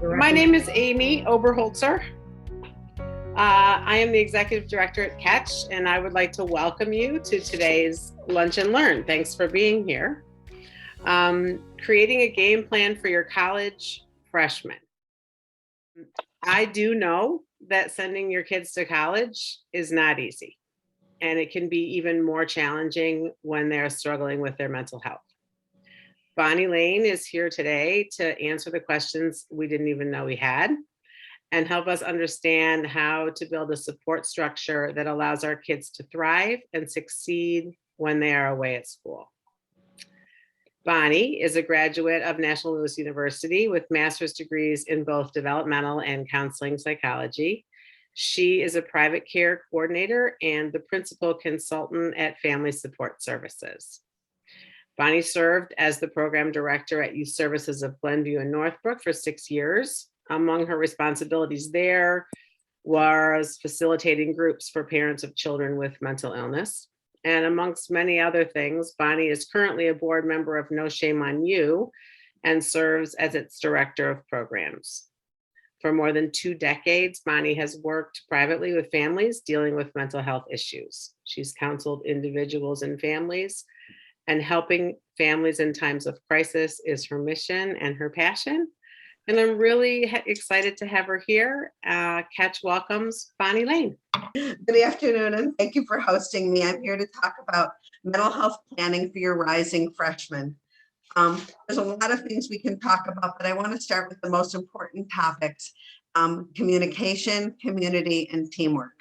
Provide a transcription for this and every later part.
My name is Amy Oberholzer. I am the Executive Director at Catch, and I would like to welcome you to today's Lunch and Learn. Thanks for being here. Creating a game plan for your college freshmen. I do know that sending your kids to college is not easy, and it can be even more challenging when they're struggling with their mental health. Bonnie Lane is here today to answer the questions we didn't even know we had and help us understand how to build a support structure that allows our kids to thrive and succeed when they are away at school. Bonnie is a graduate of National Louis University with master's degrees in both developmental and counseling psychology. She is a private care coordinator and the principal consultant at Family Support Services. Bonnie served as the program director at Youth Services of Glenview and Northbrook for 6 years. Among her responsibilities there was facilitating groups for parents of children with mental illness. And amongst many other things, Bonnie is currently a board member of No Shame on You and serves as its director of programs. For more than 2 decades, Bonnie has worked privately with families dealing with mental health issues. She's counseled individuals and families, and helping families in times of crisis is her mission and her passion. And I'm really excited to have her here. Catch welcomes Bonnie Lane. Good afternoon, and thank you for hosting me. I'm here to talk about mental health planning for your rising freshmen. There's a lot of things we can talk about, but I want to start with the most important topics: communication, community, and teamwork.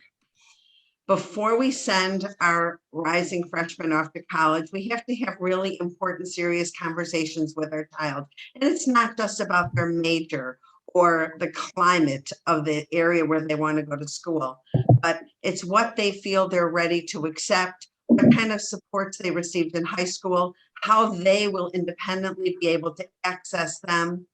Before we send our rising freshmen off to college, we have to have really important, serious conversations with our child. And it's not just about their major or the climate of the area where they want to go to school, but it's what they feel they're ready to accept, what kind of supports they received in high school, how they will independently be able to access them,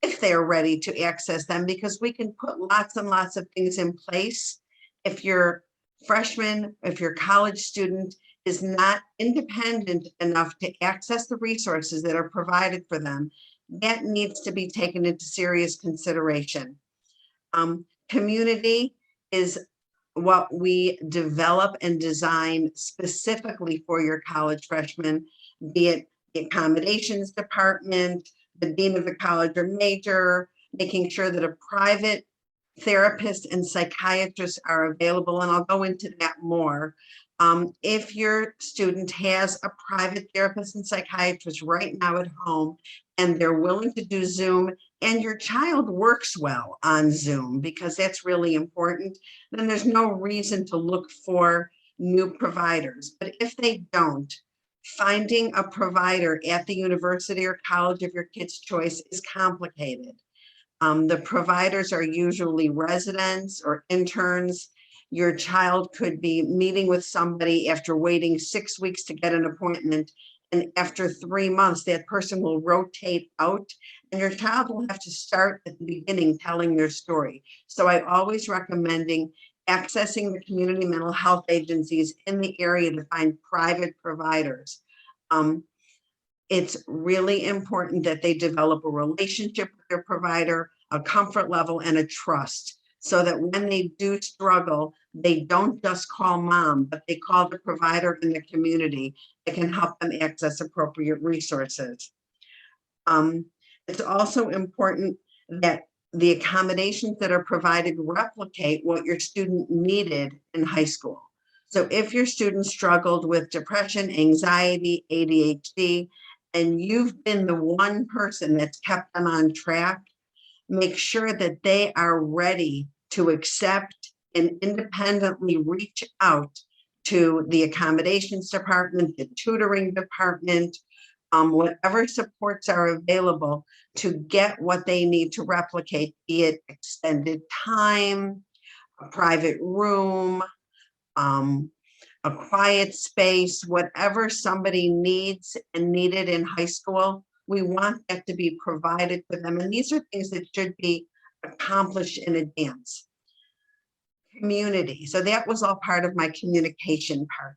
if they're ready to access them, because we can put lots and lots of things in place. If you're freshman, if your college student is not independent enough to access the resources that are provided for them, that needs to be taken into serious consideration. Community is what we develop and design specifically for your college freshmen, be it the accommodations department, the dean of the college or major, making sure that a private therapists and psychiatrists are available, and I'll go into that more. If your student has a private therapist and psychiatrist right now at home and they're willing to do Zoom, and your child works well on Zoom, because that's really important, then there's no reason to look for new providers. But if they don't, finding a provider at the university or college of your kid's choice is complicated. The providers are usually residents or interns. Your child could be meeting with somebody after waiting 6 weeks to get an appointment, and after 3 months, that person will rotate out, and your child will have to start at the beginning telling their story. So I always recommending accessing the community mental health agencies in the area to find private providers. It's really important that they develop a relationship with their provider, a comfort level, and a trust, so that when they do struggle, they don't just call mom, but they call the provider in the community that can help them access appropriate resources. It's also important that the accommodations that are provided replicate what your student needed in high school. So if your student struggled with depression, anxiety, ADHD, and you've been the one person that's kept them on track, make sure that they are ready to accept and independently reach out to the accommodations department, the tutoring department, whatever supports are available to get what they need to replicate, be it extended time, a private room, a quiet space, whatever somebody needs and needed in high school, we want that to be provided for them. And these are things that should be accomplished in advance. Community. So that was all part of my communication part.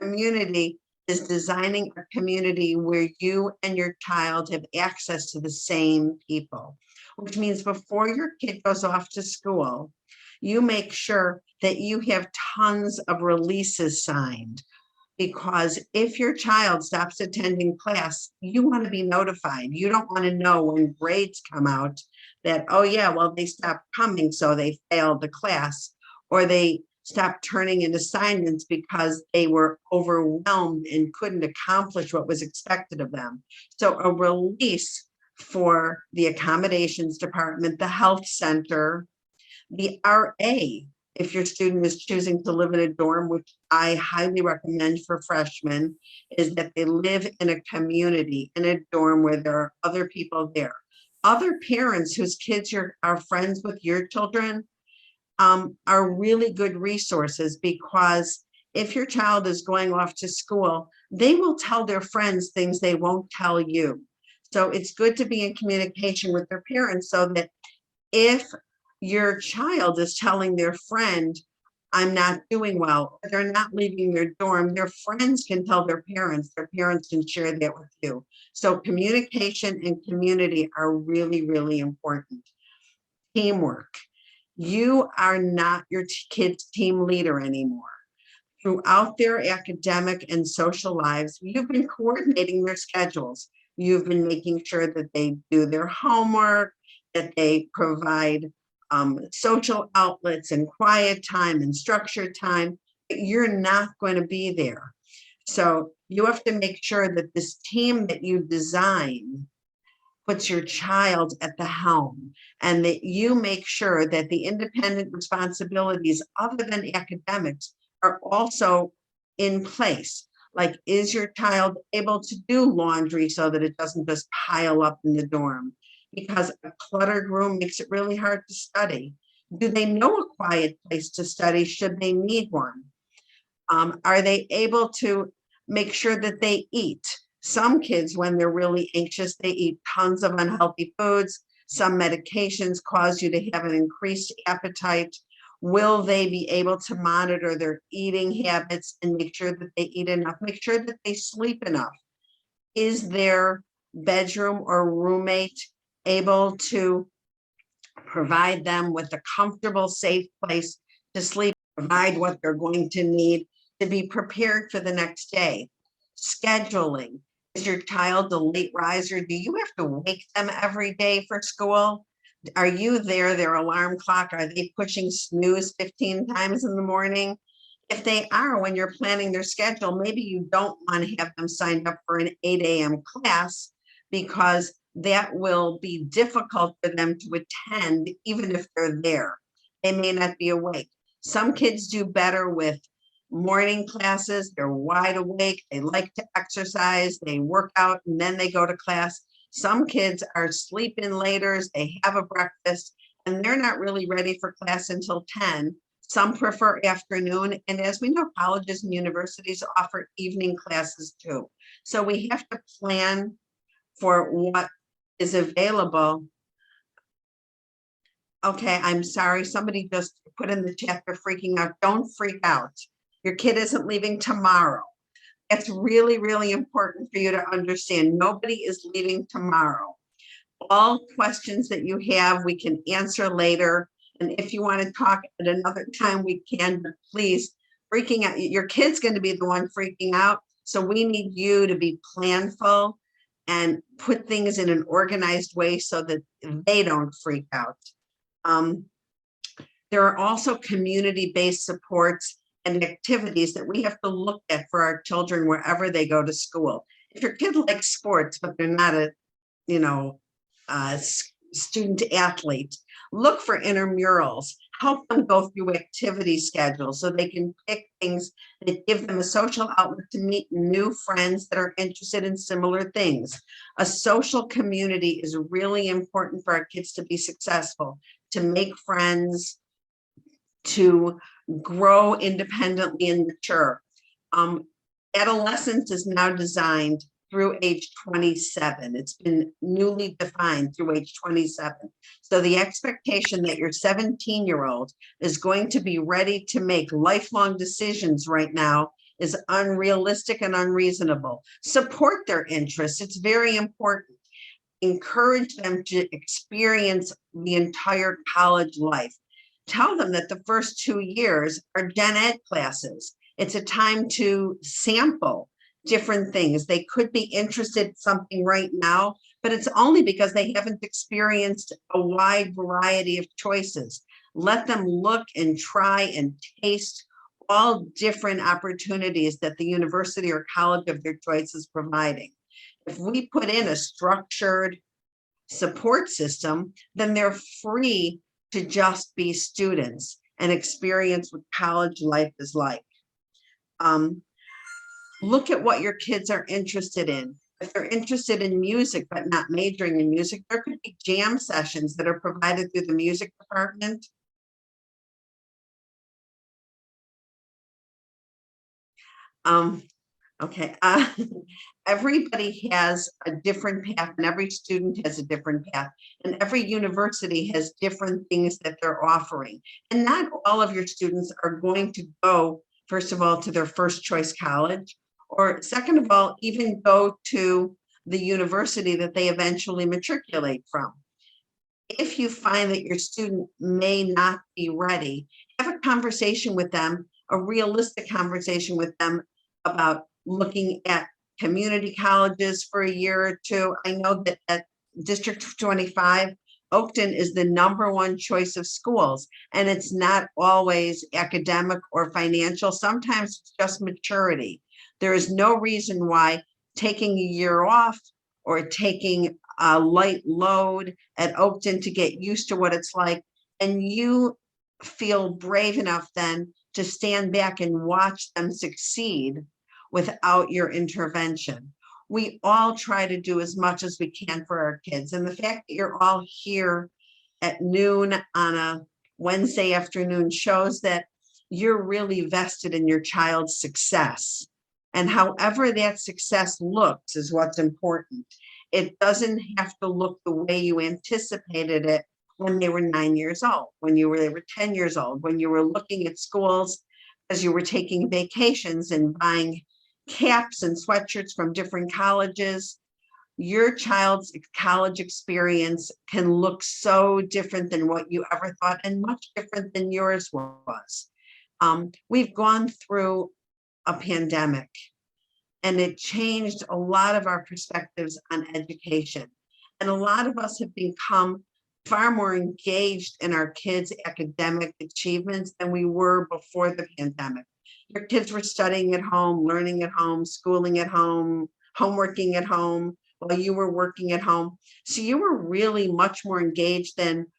Community is designing a community where you and your child have access to the same people. which means before your kid goes off to school, you make sure that you have tons of releases signed. Because if your child stops attending class, you want to be notified. You don't want to know when grades come out that, oh yeah, well, they stopped coming, so they failed the class, or they stopped turning in assignments because they were overwhelmed and couldn't accomplish what was expected of them. So a release for the accommodations department, the health center, the RA, if your student is choosing to live in a dorm, which I highly recommend for freshmen, is that they live in a community, in a dorm where there are other people there. Other parents whose kids are friends with your children are really good resources, because if your child is going off to school, they will tell their friends things they won't tell you. So it's good to be in communication with their parents, so that if your child is telling their friend, I'm not doing well, or they're not leaving their dorm, their friends can tell their parents can share that with you. So communication and community are really, really important. Teamwork. You are not your kid's team leader anymore. Throughout their academic and social lives, you've been coordinating their schedules. You've been making sure that they do their homework, that they provide social outlets and quiet time and structured time. But you're not going to be there. So you have to make sure that this team that you design puts your child at the helm, and that you make sure that the independent responsibilities other than academics are also in place. Like, is your child able to do laundry so that it doesn't just pile up in the dorm? Because a cluttered room makes it really hard to study. Do they know a quiet place to study should they need one? Are they able to make sure that they eat? Some kids, when they're really anxious, they eat tons of unhealthy foods. Some medications cause you to have an increased appetite. Will they be able to monitor their eating habits and make sure that they eat enough? Make sure that they sleep enough. Is their bedroom or roommate able to provide them with a comfortable, safe place to sleep, provide what they're going to need to be prepared for the next day? Scheduling. Is your child a late riser? Do you have to wake them every day for school? Are you their alarm clock? Are they pushing snooze 15 times in the morning? If they are, when you're planning their schedule, maybe you don't want to have them signed up for an 8 a.m. class, because that will be difficult for them to attend, even if they're there. They may not be awake. Some kids do better with morning classes. They're wide awake. They like to exercise. They work out and then they go to class. Some kids are sleep-in laters. They have a breakfast and they're not really ready for class until 10. Some prefer afternoon. And as we know, colleges and universities offer evening classes too. So we have to plan for what is available. Okay, I'm sorry. Somebody just put in the chat, they're freaking out. Don't freak out. Your kid isn't leaving tomorrow. That's really, really important for you to understand. Nobody is leaving tomorrow. All questions that you have, we can answer later. And if you want to talk at another time, we can, but please, freaking out. Your kid's going to be the one freaking out. So we need you to be planful and put things in an organized way so that they don't freak out. There are also community-based supports and activities that we have to look at for our children wherever they go to school. If your kid likes sports, but they're not a student athlete, look for intramurals. Help them go through activity schedules so they can pick things that give them a social outlet to meet new friends that are interested in similar things. A social community is really important for our kids to be successful, to make friends, to grow independently and mature. Adolescence is now designed through age 27. It's been newly defined through age 27. So the expectation that your 17-year-old is going to be ready to make lifelong decisions right now is unrealistic and unreasonable. Support their interests. It's very important. encourage them to experience the entire college life. Tell them that the first 2 years are gen ed classes. It's a time to sample different things. They could be interested in something right now, but it's only because they haven't experienced a wide variety of choices. Let them look and try and taste all different opportunities that the university or college of their choice is providing. If we put in a structured support system, then they're free to just be students and experience what college life is like. Look at what your kids are interested in. If they're interested in music but not majoring in music, there could be jam sessions that are provided through the music department. Okay, everybody has a different path and every student has a different path, and every university has different things that they're offering. And not all of your students are going to go, first of all, to their first choice college, or second of all, even go to the university that they eventually matriculate from. If you find that your student may not be ready, have a conversation with them, a realistic conversation with them about looking at community colleges for a year or two. I know that at District 25, Oakton is the #1 choice of schools, and it's not always academic or financial. Sometimes it's just maturity. There is no reason why taking a year off or taking a light load at Oakton to get used to what it's like, and you feel brave enough then to stand back and watch them succeed without your intervention. We all try to do as much as we can for our kids. And the fact that you're all here at noon on a Wednesday afternoon shows that you're really vested in your child's success. And however that success looks is what's important. It doesn't have to look the way you anticipated it when they were 9 years old, when they were 10 years old, when you were looking at schools as you were taking vacations and buying caps and sweatshirts from different colleges. Your child's college experience can look so different than what you ever thought, and much different than yours was. We've gone through a pandemic, and it changed a lot of our perspectives on education. And a lot of us have become far more engaged in our kids' academic achievements than we were before the pandemic. Your kids were studying at home, learning at home, schooling at home, homeworking at home, while you were working at home. So you were really much more engaged than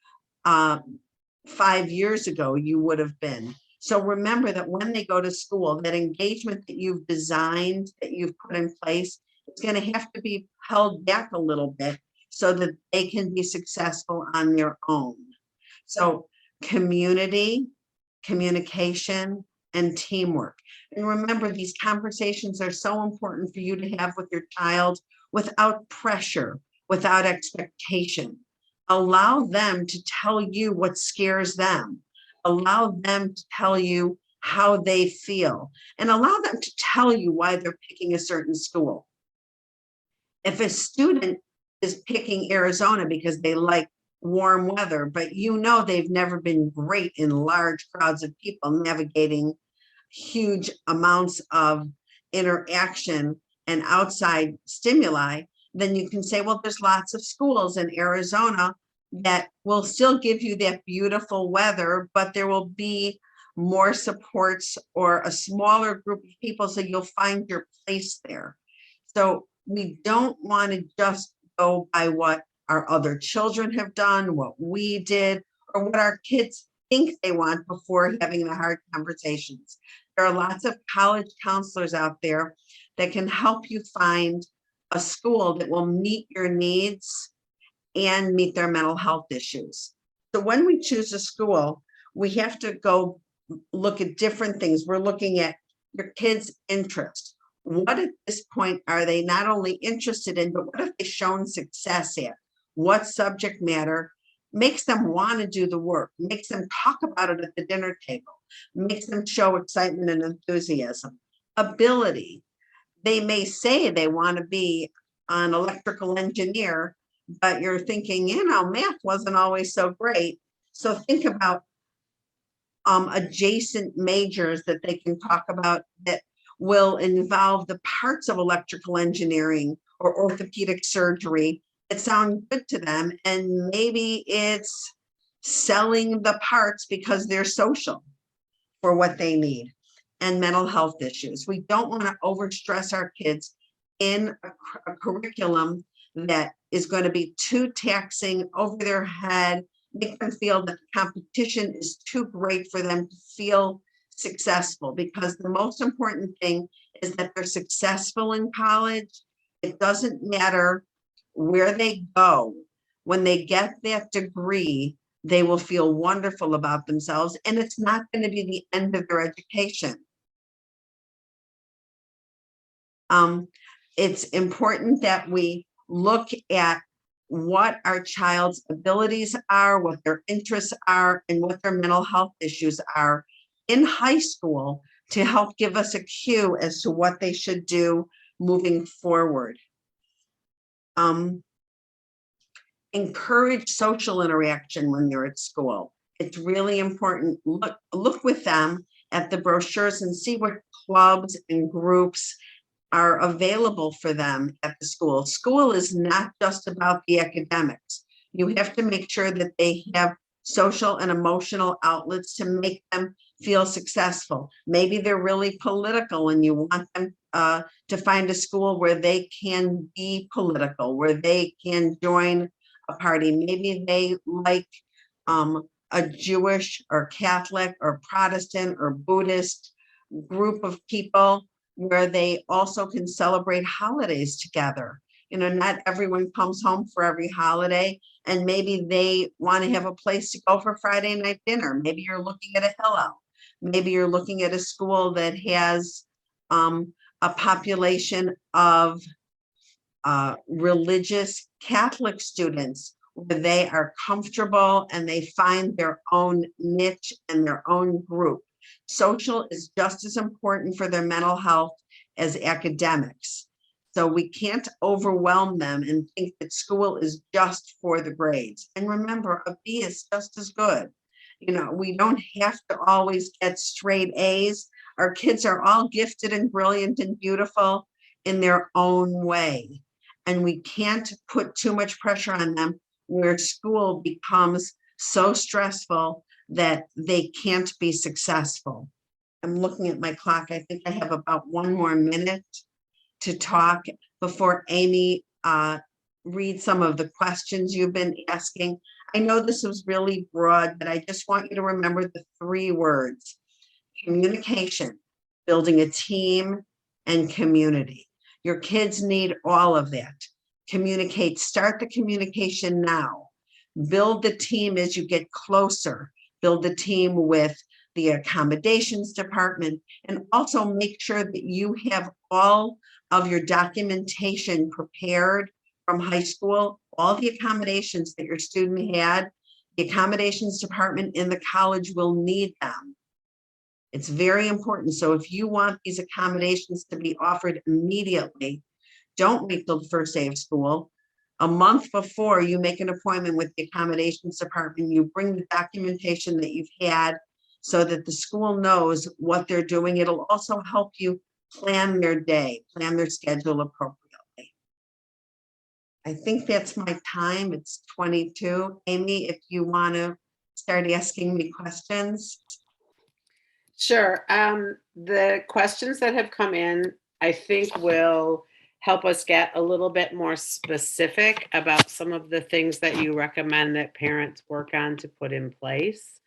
5 years ago you would have been. So remember that when they go to school, that engagement that you've designed, that you've put in place, it's going to have to be held back a little bit so that they can be successful on their own. So community, communication, and teamwork. And remember, these conversations are so important for you to have with your child without pressure, without expectation. Allow them to tell you what scares them. Allow them to tell you how they feel, and allow them to tell you why they're picking a certain school. If a student is picking Arizona because they like warm weather, but you know they've never been great in large crowds of people navigating huge amounts of interaction and outside stimuli, then you can say, well, there's lots of schools in Arizona that will still give you that beautiful weather, but there will be more supports or a smaller group of people, so you'll find your place there. So we don't want to just go by what our other children have done, what we did, or what our kids think they want before having the hard conversations. There are lots of college counselors out there that can help you find a school that will meet your needs and meet their mental health issues. So when we choose a school, we have to go look at different things. We're looking at your kids' interest. What at this point are they not only interested in, but what have they shown success at? What subject matter makes them want to do the work, makes them talk about it at the dinner table, makes them show excitement and enthusiasm? Ability. They may say they want to be an electrical engineer, but you're thinking, math wasn't always so great. So think about adjacent majors that they can talk about that will involve the parts of electrical engineering or orthopedic surgery that sound good to them. And maybe it's selling the parts because they're social for what they need, and mental health issues. We don't want to overstress our kids in a curriculum that is going to be too taxing, over their head, make them feel that the competition is too great for them to feel successful. Because the most important thing is that they're successful in college. It doesn't matter where they go. When they get that degree, they will feel wonderful about themselves, and it's not going to be the end of their education. It's important that we look at what our child's abilities are, what their interests are, and what their mental health issues are in high school to help give us a cue as to what they should do moving forward. Encourage social interaction when they're at school. It's really important. Look with them at the brochures and see what clubs and groups are available for them at the school. School is not just about the academics. You have to make sure that they have social and emotional outlets to make them feel successful. Maybe they're really political and you want them to find a school where they can be political, where they can join a party. Maybe they like a Jewish or Catholic or Protestant or Buddhist group of people where they also can celebrate holidays together. Not everyone comes home for every holiday, and maybe they want to have a place to go for Friday night dinner. Maybe you're looking at a Hillel. Maybe you're looking at a school that has a population of religious Catholic students where they are comfortable and they find their own niche and their own group. Social is just as important for their mental health as academics. So we can't overwhelm them and think that school is just for the grades. And remember, a B is just as good. We don't have to always get straight A's. Our kids are all gifted and brilliant and beautiful in their own way. And we can't put too much pressure on them where school becomes so stressful that they can't be successful. I'm looking at my clock. I think I have about 1 more minute to talk before Amy reads some of the questions you've been asking. I know this was really broad, but I just want you to remember the 3 words: communication, building a team, and community. Your kids need all of that. Communicate, start the communication now. Build the team as you get closer. Build the team with the accommodations department, and also make sure that you have all of your documentation prepared from high school, all the accommodations that your student had. The accommodations department in the college will need them. It's very important. So if you want these accommodations to be offered immediately, don't wait till the first day of school. A month before, you make an appointment with the accommodations department, you bring the documentation that you've had so that the school knows what they're doing. It'll also help you plan their day, plan their schedule appropriately. I think that's my time. It's 22. Amy, if you want to start asking me questions. Sure. The questions that have come in, I think, will help us get a little bit more specific about some of the things that you recommend that parents work on to put in place.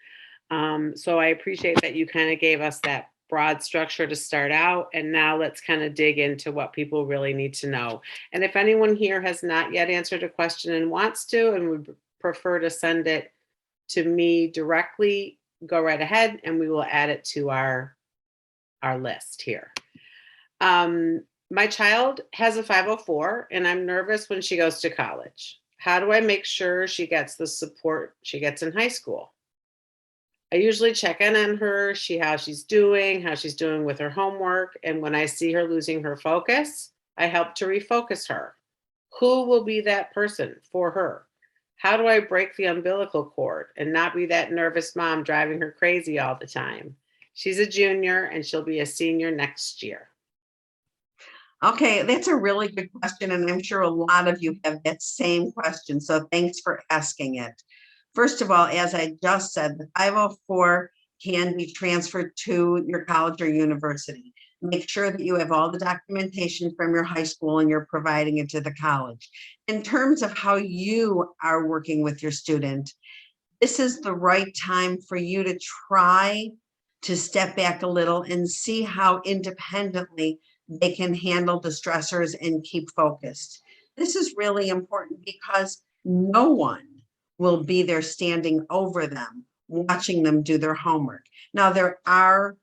So I appreciate that you kind of gave us that broad structure to start out, and now let's kind of dig into what people really need to know. And if anyone here has not yet answered a question and wants to and would prefer to send it to me directly, go right ahead and we will add it to our list here. My child has a 504 and I'm nervous when she goes to college. How do I make sure she gets the support she gets in high school? I usually check in on her, how she's doing with her homework. And when I see her losing her focus, I help to refocus her. Who will be that person for her? How do I break the umbilical cord and not be that nervous mom driving her crazy all the time? She's a junior and she'll be a senior next year. Okay, that's a really good question, and I'm sure a lot of you have that same question. So thanks for asking it. First of all, as I just said, the 504 can be transferred to your college or university. Make sure that you have all the documentation from your high school and you're providing it to the college. In terms of how you are working with your student, this is the right time for you to try to step back a little and see how independently they can handle the stressors and keep focused. This is really important because no one will be there standing over them, watching them do their homework. Now, there are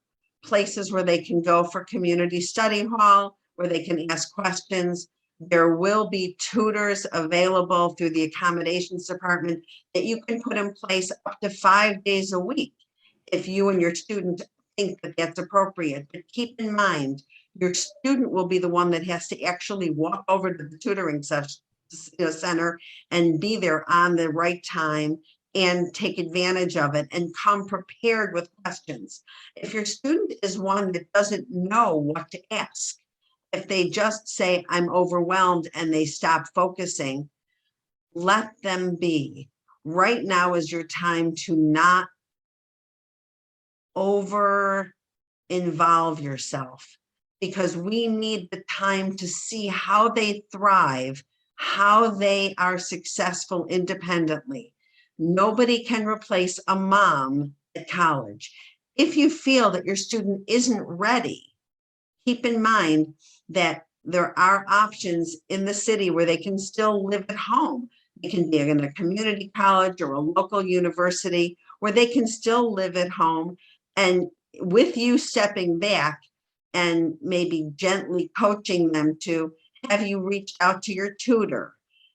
places where they can go for community study hall, where they can ask questions. There will be tutors available through the accommodations department that you can put in place up to 5 days a week if you and your student think that that's appropriate. But keep in mind, your student will be the one that has to actually walk over to the tutoring center and be there on the right time and take advantage of it and come prepared with questions. If your student is one that doesn't know what to ask, if they just say, I'm overwhelmed, and they stop focusing, let them be. Right now is your time to not over involve yourself, because we need the time to see how they thrive, how they are successful independently. Nobody can replace a mom at college. If you feel that your student isn't ready, keep in mind that there are options in the city where they can still live at home. They can be in a community college or a local university where they can still live at home. And with you stepping back and maybe gently coaching them to, have you reached out to your tutor?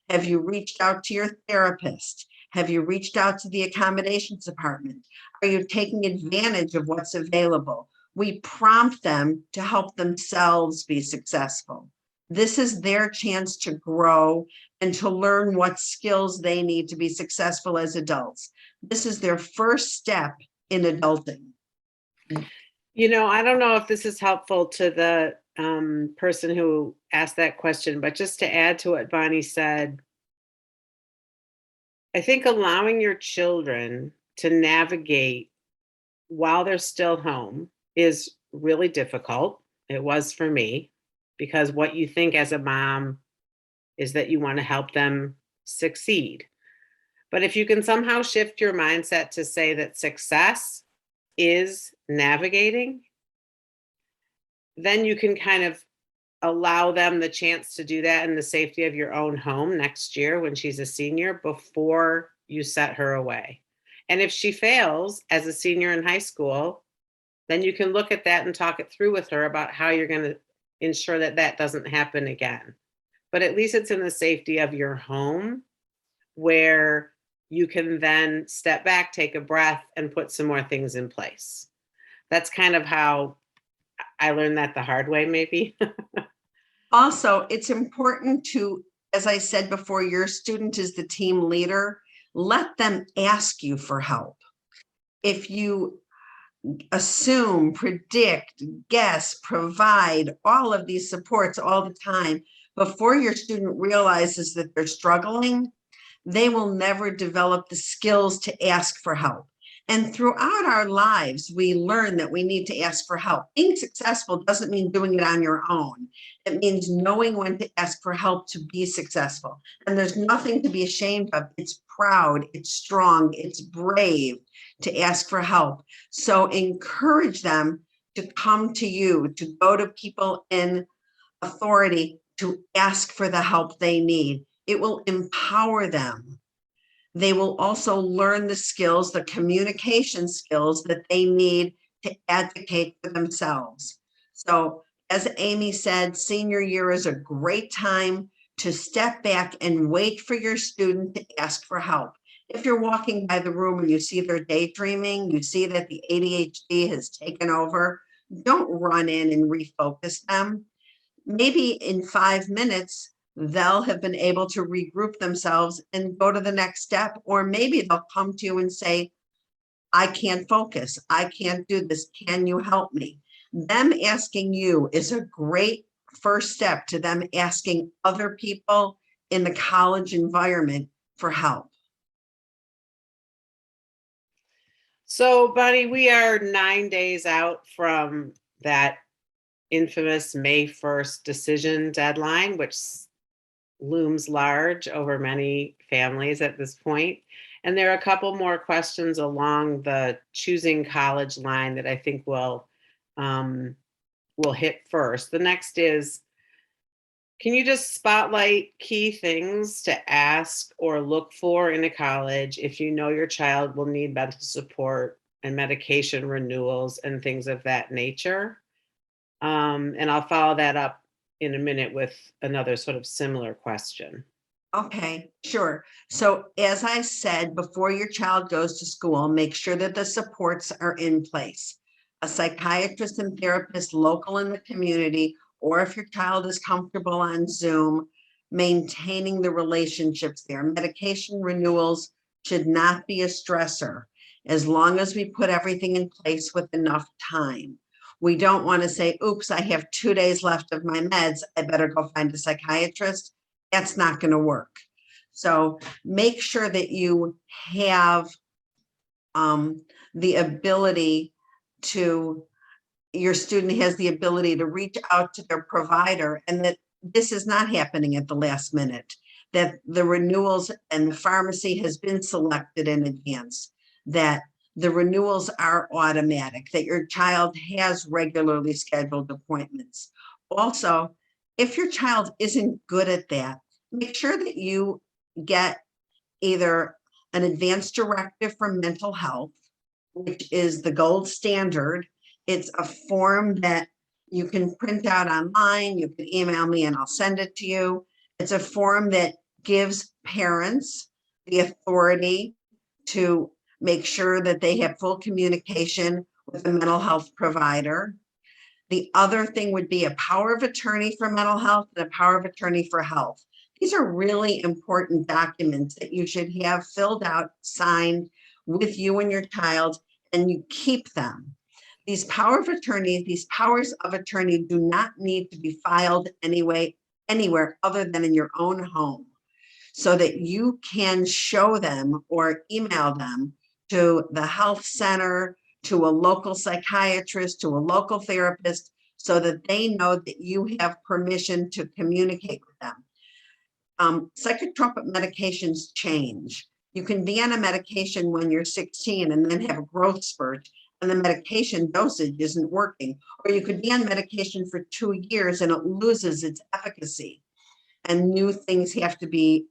Have you reached out to your therapist? Have you reached out to the accommodations department? Are you taking advantage of what's available? We prompt them to help themselves be successful. This is their chance to grow and to learn what skills they need to be successful as adults. This is their first step in adulting. I don't know if this is helpful to the person who asked that question, but just to add to what Bonnie said, I think allowing your children to navigate while they're still home is really difficult. It was for me, because what you think as a mom is that you want to help them succeed. But if you can somehow shift your mindset to say that success is navigating, then you can kind of allow them the chance to do that in the safety of your own home next year when she's a senior, before you set her away. And if she fails as a senior in high school, then you can look at that and talk it through with her about how you're going to ensure that that doesn't happen again. But at least it's in the safety of your home, where you can then step back, take a breath, and put some more things in place. That's kind of how I learned that the hard way, maybe. Also, it's important to, as I said before, your student is the team leader. Let them ask you for help. If you assume, predict, guess, provide all of these supports all the time, before your student realizes that they're struggling, they will never develop the skills to ask for help. And throughout our lives, we learn that we need to ask for help. Being successful doesn't mean doing it on your own. It means knowing when to ask for help to be successful. And there's nothing to be ashamed of. It's proud, it's strong, it's brave to ask for help. So encourage them to come to you, to go to people in authority to ask for the help they need. It will empower them. They will also learn the skills, the communication skills that they need to advocate for themselves. So, as Amy said, senior year is a great time to step back and wait for your student to ask for help. If you're walking by the room and you see they're daydreaming, you see that the ADHD has taken over, don't run in and refocus them. Maybe in 5 minutes, they'll have been able to regroup themselves and go to the next step. Or maybe they'll come to you and say, I can't focus. I can't do this. Can you help me? Them asking you is a great first step to them asking other people in the college environment for help. So, Bonnie, we are 9 days out from that infamous May 1st decision deadline, which looms large over many families at this point. And there are a couple more questions along the choosing college line that I think we'll hit first. The next is, can you just spotlight key things to ask or look for in a college if you know your child will need mental support and medication renewals and things of that nature? And I'll follow that up in a minute with another sort of similar question. Okay, sure. So as I said, before your child goes to school, make sure that the supports are in place. A psychiatrist and therapist local in the community, or if your child is comfortable on Zoom, maintaining the relationships there. Medication renewals should not be a stressor as long as we put everything in place with enough time. We don't want to say, oops, I have 2 days left of my meds. I better go find a psychiatrist. That's not going to work. So make sure that you have the ability to, your student has the ability to reach out to their provider, and that this is not happening at the last minute, that the renewals and the pharmacy has been selected in advance, that the renewals are automatic, that your child has regularly scheduled appointments. Also, if your child isn't good at that, make sure that you get either an advanced directive for mental health, which is the gold standard. It's a form that you can print out online. You can email me and I'll send it to you. It's a form that gives parents the authority to make sure that they have full communication with a mental health provider. The other thing would be a power of attorney for mental health and a power of attorney for health. These are really important documents that you should have filled out, signed with you and your child, and you keep them. These powers of attorney do not need to be filed anywhere other than in your own home, so that you can show them or email them to the health center, to a local psychiatrist, to a local therapist, so that they know that you have permission to communicate with them. Psychotropic medications change. You can be on a medication when you're 16 and then have a growth spurt, and the medication dosage isn't working. Or you could be on medication for 2 years and it loses its efficacy, and new things have to be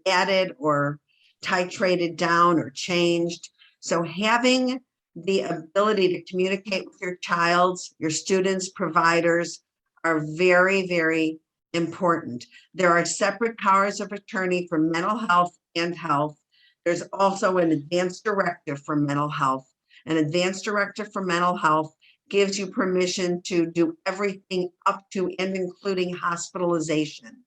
added or titrated down or changed. So having the ability to communicate with your child's, your students, providers are very, very important. There are separate powers of attorney for mental health and health. There's also an advanced directive for mental health. An advanced directive for mental health gives you permission to do everything up to and including hospitalization.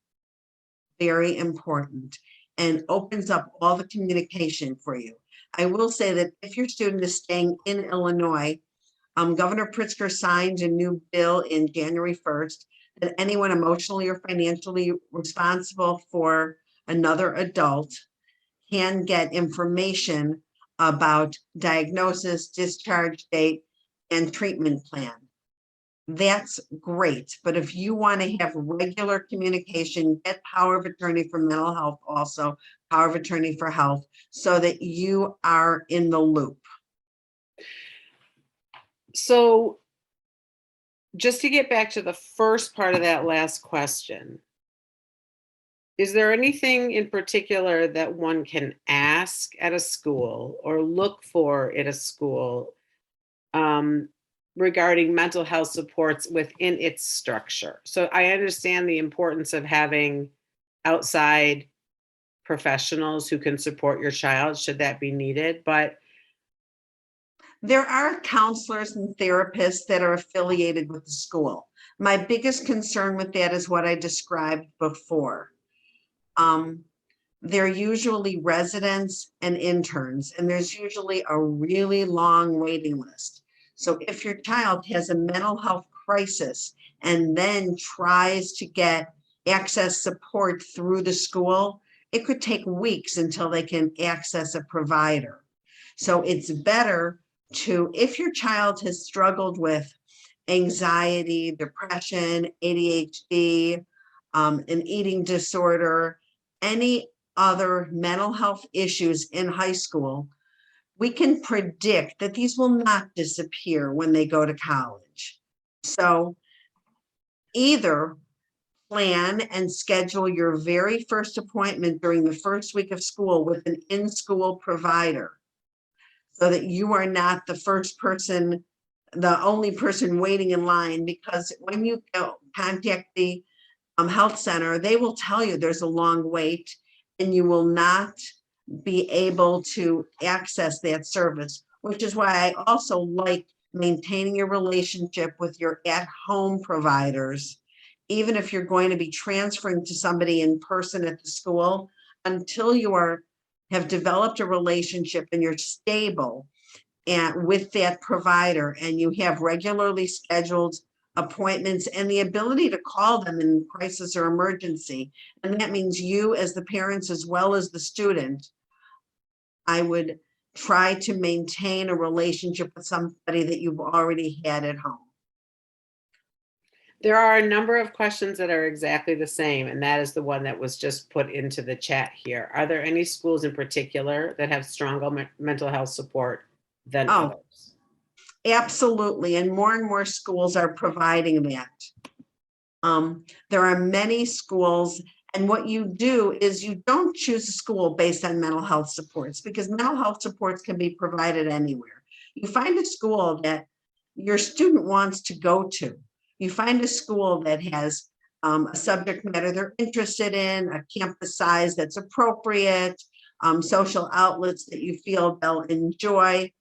Very important, and opens up all the communication for you. I will say that if your student is staying in Illinois, Governor Pritzker signed a new bill in January 1st that anyone emotionally or financially responsible for another adult can get information about diagnosis, discharge date, and treatment plan. That's great. But if you want to have regular communication, get power of attorney for mental health, also power of attorney for health, so that you are in the loop. So just to get back to the first part of that last question, is there anything in particular that one can ask at a school or look for at a school regarding mental health supports within its structure? So I understand the importance of having outside professionals who can support your child should that be needed, but there are counselors and therapists that are affiliated with the school. My biggest concern with that is what I described before. They're usually residents and interns, and there's usually a really long waiting list. So if your child has a mental health crisis and then tries to get access support through the school, it could take weeks until they can access a provider. So it's better to, if your child has struggled with anxiety, depression, ADHD, an eating disorder, any other mental health issues in high school, we can predict that these will not disappear when they go to college. So either plan and schedule your very first appointment during the first week of school with an in-school provider so that you are not the first person, the only person waiting in line, because when you contact the health center, they will tell you there's a long wait and you will not be able to access that service, which is why I also like maintaining your relationship with your at-home providers, even if you're going to be transferring to somebody in person at the school, until you have developed a relationship and you're stable and with that provider and you have regularly scheduled appointments and the ability to call them in crisis or emergency. And that means you as the parents as well as the student, I would try to maintain a relationship with somebody that you've already had at home. There are a number of questions that are exactly the same, and that is the one that was just put into the chat here. Are there any schools in particular that have stronger mental health support than others? Absolutely, and more schools are providing that. There are many schools, and what you do is you don't choose a school based on mental health supports, because mental health supports can be provided anywhere. You find a school that your student wants to go to. You find a school that has a subject matter they're interested in, a campus size that's appropriate, social outlets that you feel they'll enjoy.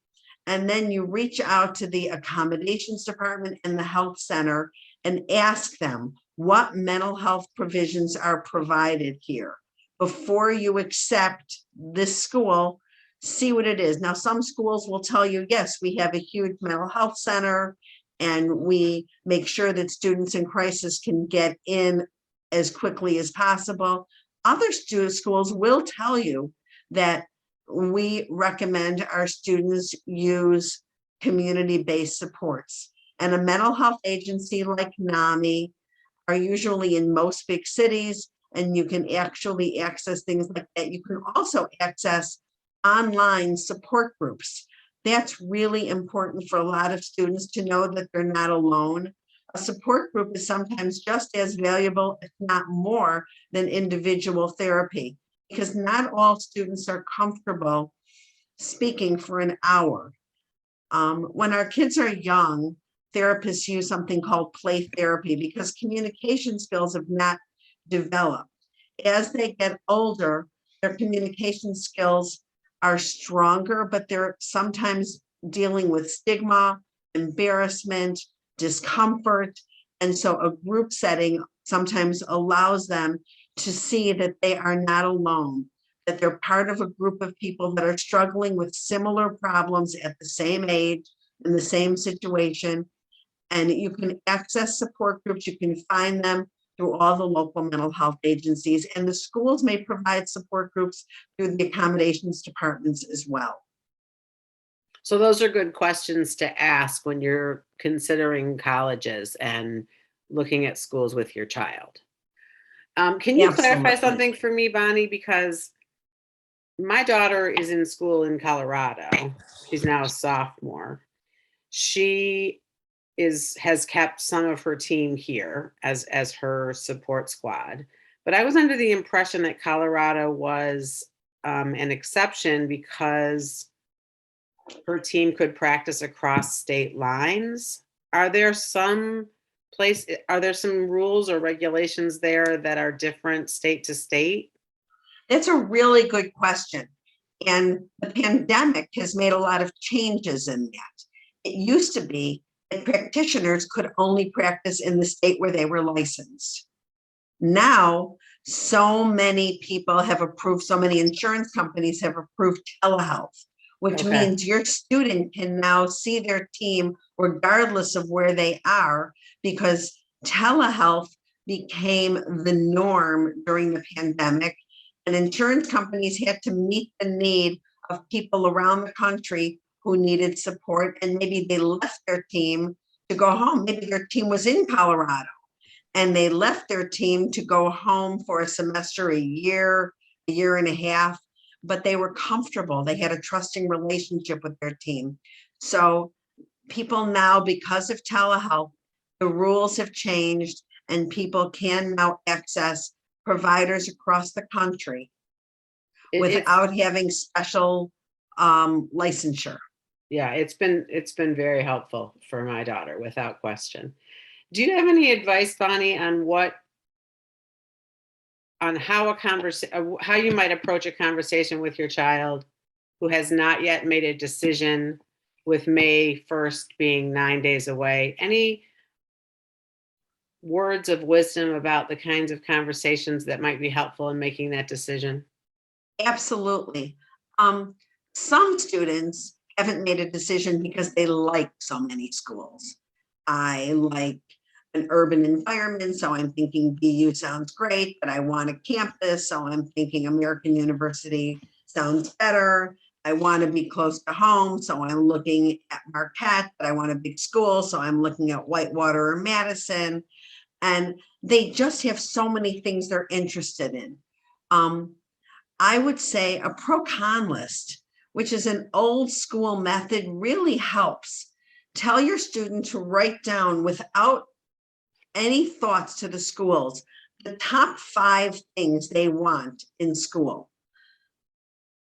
And then you reach out to the accommodations department and the health center and ask them what mental health provisions are provided here. Before you accept this school, see what it is. Now, some schools will tell you, yes, we have a huge mental health center and we make sure that students in crisis can get in as quickly as possible. Other schools will tell you that we recommend our students use community-based supports. And a mental health agency like NAMI are usually in most big cities, and you can actually access things like that. You can also access online support groups. That's really important for a lot of students to know that they're not alone. A support group is sometimes just as valuable, if not more, than individual therapy, because not all students are comfortable speaking for an hour. When our kids are young, therapists use something called play therapy because communication skills have not developed. As they get older, their communication skills are stronger, but they're sometimes dealing with stigma, embarrassment, discomfort. And so a group setting sometimes allows them to see that they are not alone, that they're part of a group of people that are struggling with similar problems at the same age, in the same situation. And you can access support groups, you can find them through all the local mental health agencies, and the schools may provide support groups through the accommodations departments as well. So those are good questions to ask when you're considering colleges and looking at schools with your child. Can you clarify Absolutely. something for me, Bonnie? Because my daughter is in school in Colorado. She's now a sophomore. She has kept some of her team here as her support squad. But I was under the impression that Colorado was an exception because her team could practice across state lines. Are there some rules or regulations there that are different state to state? That's a really good question. And the pandemic has made a lot of changes in that. It used to be that practitioners could only practice in the state where they were licensed. Now, So many people have approved, so many insurance companies have approved telehealth, which Okay. means your student can now see their team regardless of where they are, because telehealth became the norm during the pandemic. And insurance companies had to meet the need of people around the country who needed support. And maybe they left their team to go home. Maybe their team was in Colorado and they left their team to go home for a semester, a year and a half, but they were comfortable. They had a trusting relationship with their team. So people now, because of telehealth, the rules have changed and people can now access providers across the country It's without having special licensure. yeah, it's been very helpful for my daughter, without question. Do you have any advice, Bonnie, on how how you might approach a conversation with your child who has not yet made a decision, with May 1st being 9 days away? Any words of wisdom about the kinds of conversations that might be helpful in making that decision? Absolutely. Um, some students haven't made a decision because they like so many schools. I like an urban environment, so I'm thinking BU sounds great, but I want a campus, so I'm thinking American University sounds better. I want to be close to home, so I'm looking at Marquette, but I want a big school, so I'm looking at Whitewater or Madison. And they just have so many things they're interested in. Um, I would say a pro-con list, which is an old school method, really helps. Tell your student to write down, without any thoughts to the schools, the top 5 things they want in school.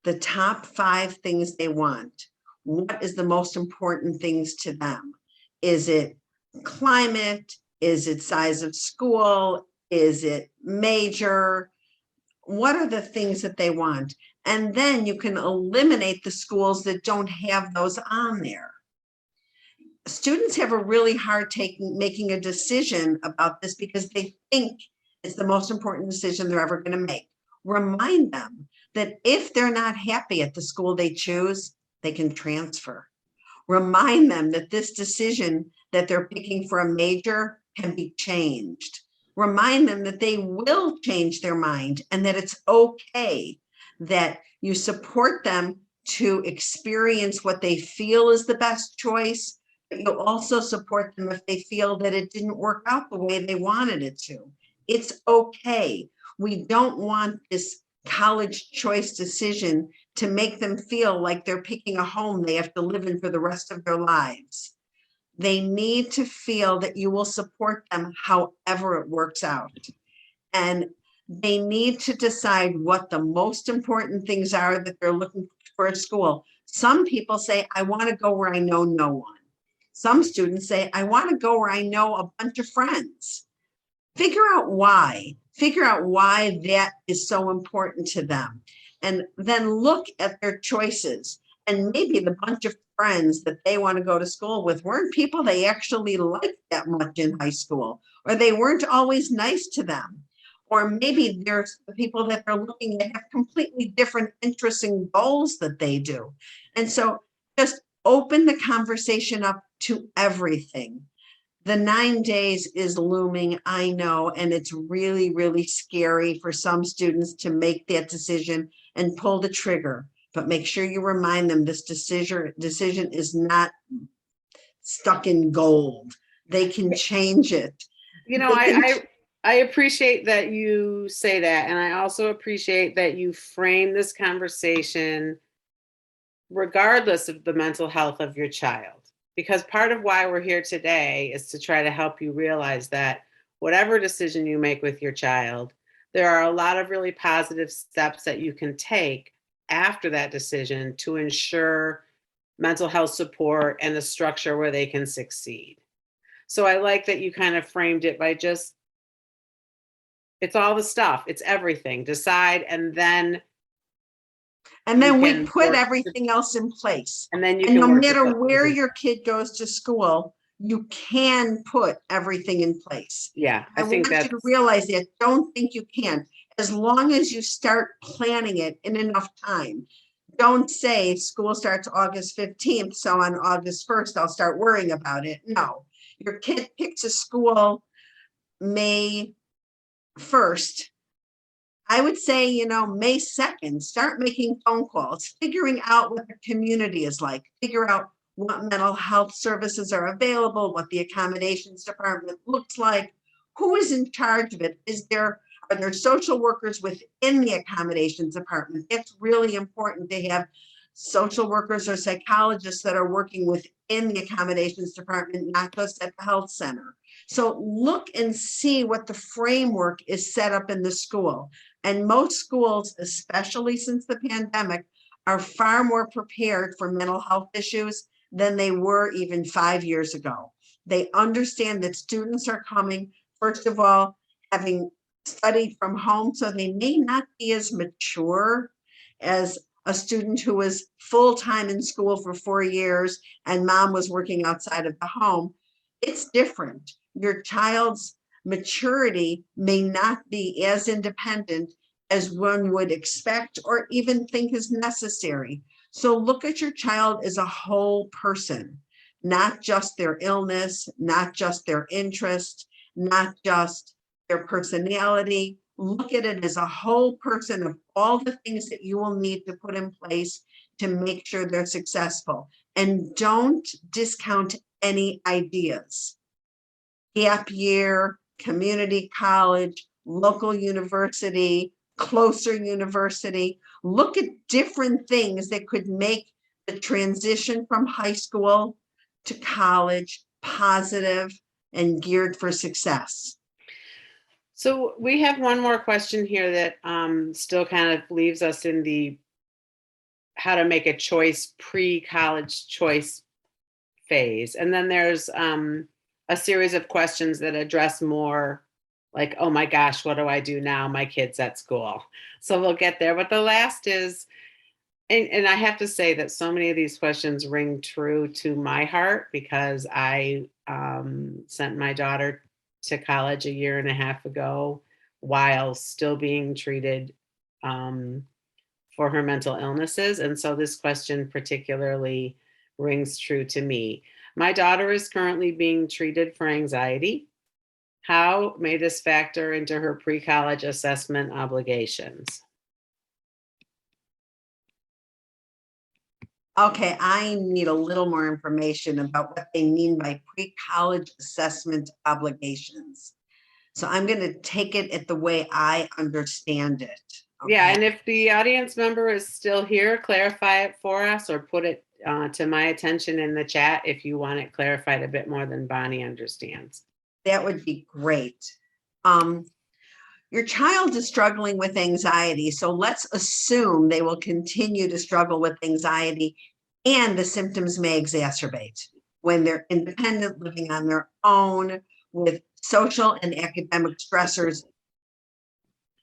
The top 5 things they want. What is the most important things to them? Is it climate? Is it size of school? Is it major? What are the things that they want? And then you can eliminate the schools that don't have those on there. Students have a really hard making a decision about this because they think it's the most important decision they're ever going to make. Remind them that if they're not happy at the school they choose, they can transfer. Remind them that this decision that they're picking for a major can be changed. Remind them that they will change their mind and that it's okay, that you support them to experience what they feel is the best choice, but you'll also support them if they feel that it didn't work out the way they wanted it to. It's okay. We don't want this college choice decision to make them feel like they're picking a home they have to live in for the rest of their lives. They need to feel that you will support them however it works out. And they need to decide what the most important things are that they're looking for a school. Some people say, I want to go where I know no one. Some students say, I want to go where I know a bunch of friends. Figure out why. Figure out why that is so important to them. And then look at their choices. And maybe the bunch of friends that they want to go to school with weren't people they actually liked that much in high school, or they weren't always nice to them. Or maybe there's the people that they're looking to have completely different interests and goals that they do. And so just open the conversation up to everything. The 9 days is looming, I know, and it's really, really scary for some students to make that decision and pull the trigger. But make sure you remind them this decision is not stuck in gold. They can change it. You know, They can, I appreciate that you say that, and I also appreciate that you frame this conversation regardless of the mental health of your child. Because part of why we're here today is to try to help you realize that whatever decision you make with your child, there are a lot of really positive steps that you can take after that decision to ensure mental health support and a structure where they can succeed. So I like that you kind of framed it by just, it's all the stuff, it's everything. Decide, and you then we can put work, everything else in place. and then you And can no work with matter what where goes in. your kid goes to school, you can put everything in place. Yeah, I I think want you to that's realize that. Don't think you can't. as long as you start planning it in enough time. Don't say school starts August 15th, so on August 1st, I'll start worrying about it. No, your kid picks a school May 1st. I would say, May 2nd, start making phone calls, figuring out what the community is like, figure out what mental health services are available, what the accommodations department looks like, who is in charge of it. Are there social workers within the accommodations department? It's really important to have social workers or psychologists that are working within the accommodations department, not just at the health center. So look and see what the framework is set up in the school. And most schools, especially since the pandemic, are far more prepared for mental health issues than they were even 5 years ago. They understand that students are coming, first of all, having studied from home, so they may not be as mature as a student who was full-time in school for 4 years and mom was working outside of the home. It's different. Your child's maturity may not be as independent as one would expect or even think is necessary. So look at your child as a whole person, not just their illness, not just their interest, not just their personality. Look at it as a whole person of all the things that you will need to put in place to make sure they're successful. And don't discount any ideas. Gap year, community college, local university, closer university. Look at different things that could make the transition from high school to college positive and geared for success. So we have one more question here that still kind of leaves us in the how to make a choice pre-college choice phase. And then there's a series of questions that address more like, oh my gosh, what do I do now? My kid's at school. So we'll get there. But the last is, and I have to say that so many of these questions ring true to my heart because I sent my daughter to college 1.5 years ago while still being treated for her mental illnesses. And so this question particularly rings true to me. My daughter is currently being treated for anxiety. How may this factor into her pre-college assessment obligations? Okay, I need a little more information about what they mean by pre-college assessment obligations. So I'm going to take it at the way I understand it. Okay? Yeah, and if the audience member is still here, clarify it for us or put it to my attention in the chat if you want it clarified a bit more than Bonnie understands. That would be great. Your child is struggling with anxiety, so let's assume they will continue to struggle with anxiety and the symptoms may exacerbate when they're independent, living on their own, with social and academic stressors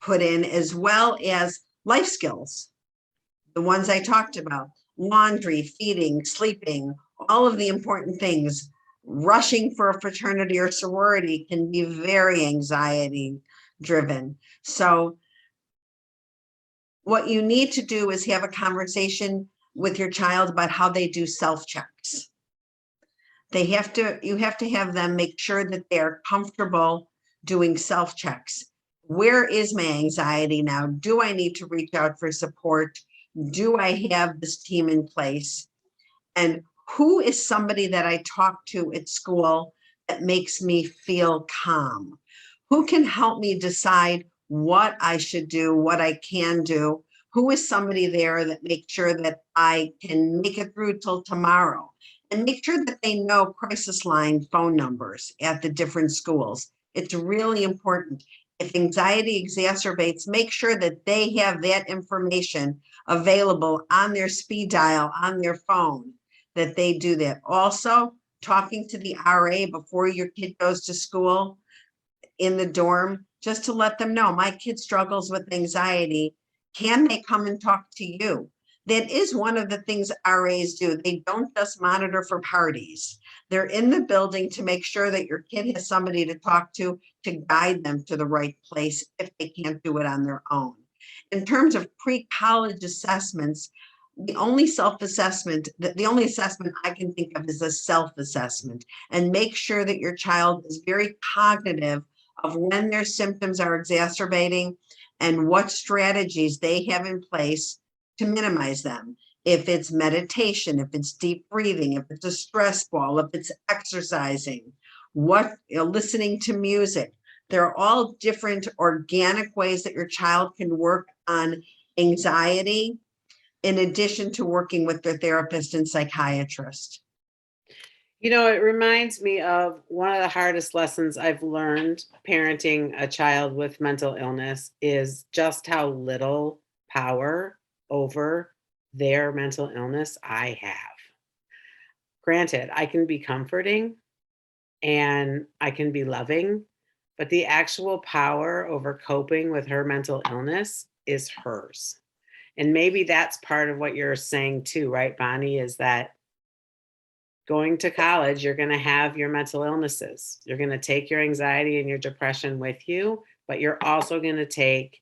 put in, as well as life skills, the ones I talked about, laundry, feeding, sleeping, all of the important things. Rushing for a fraternity or sorority can be very anxiety driven. So what you need to do is have a conversation with your child about how they do self-checks. You have to have them make sure that they're comfortable doing self-checks. Where is my anxiety now? Do I need to reach out for support? Do I have this team in place? And who is somebody that I talk to at school that makes me feel calm? Who can help me decide what I should do, what I can do? Who is somebody there that makes sure that I can make it through till tomorrow? And make sure that they know crisis line phone numbers at the different schools. It's really important. If anxiety exacerbates, make sure that they have that information available on their speed dial, on their phone, that they do that. Also, talking to the RA before your kid goes to school in the dorm, just to let them know, my kid struggles with anxiety. Can they come and talk to you? That is one of the things RAs do. They don't just monitor for parties. They're in the building to make sure that your kid has somebody to talk to guide them to the right place if they can't do it on their own. In terms of pre-college assessments, the only assessment I can think of is a self-assessment, and make sure that your child is very cognitive of when their symptoms are exacerbating and what strategies they have in place to minimize them. If it's meditation, if it's deep breathing, if it's a stress ball, if it's exercising, listening to music. They're all different organic ways that your child can work on anxiety, in addition to working with their therapist and psychiatrist. You know, it reminds me of one of the hardest lessons I've learned parenting a child with mental illness is just how little power over their mental illness I have. Granted, I can be comforting and I can be loving, but the actual power over coping with her mental illness is hers. And maybe that's part of what you're saying too, right, Bonnie, is that going to college, you're going to have your mental illnesses. You're going to take your anxiety and your depression with you, but you're also going to take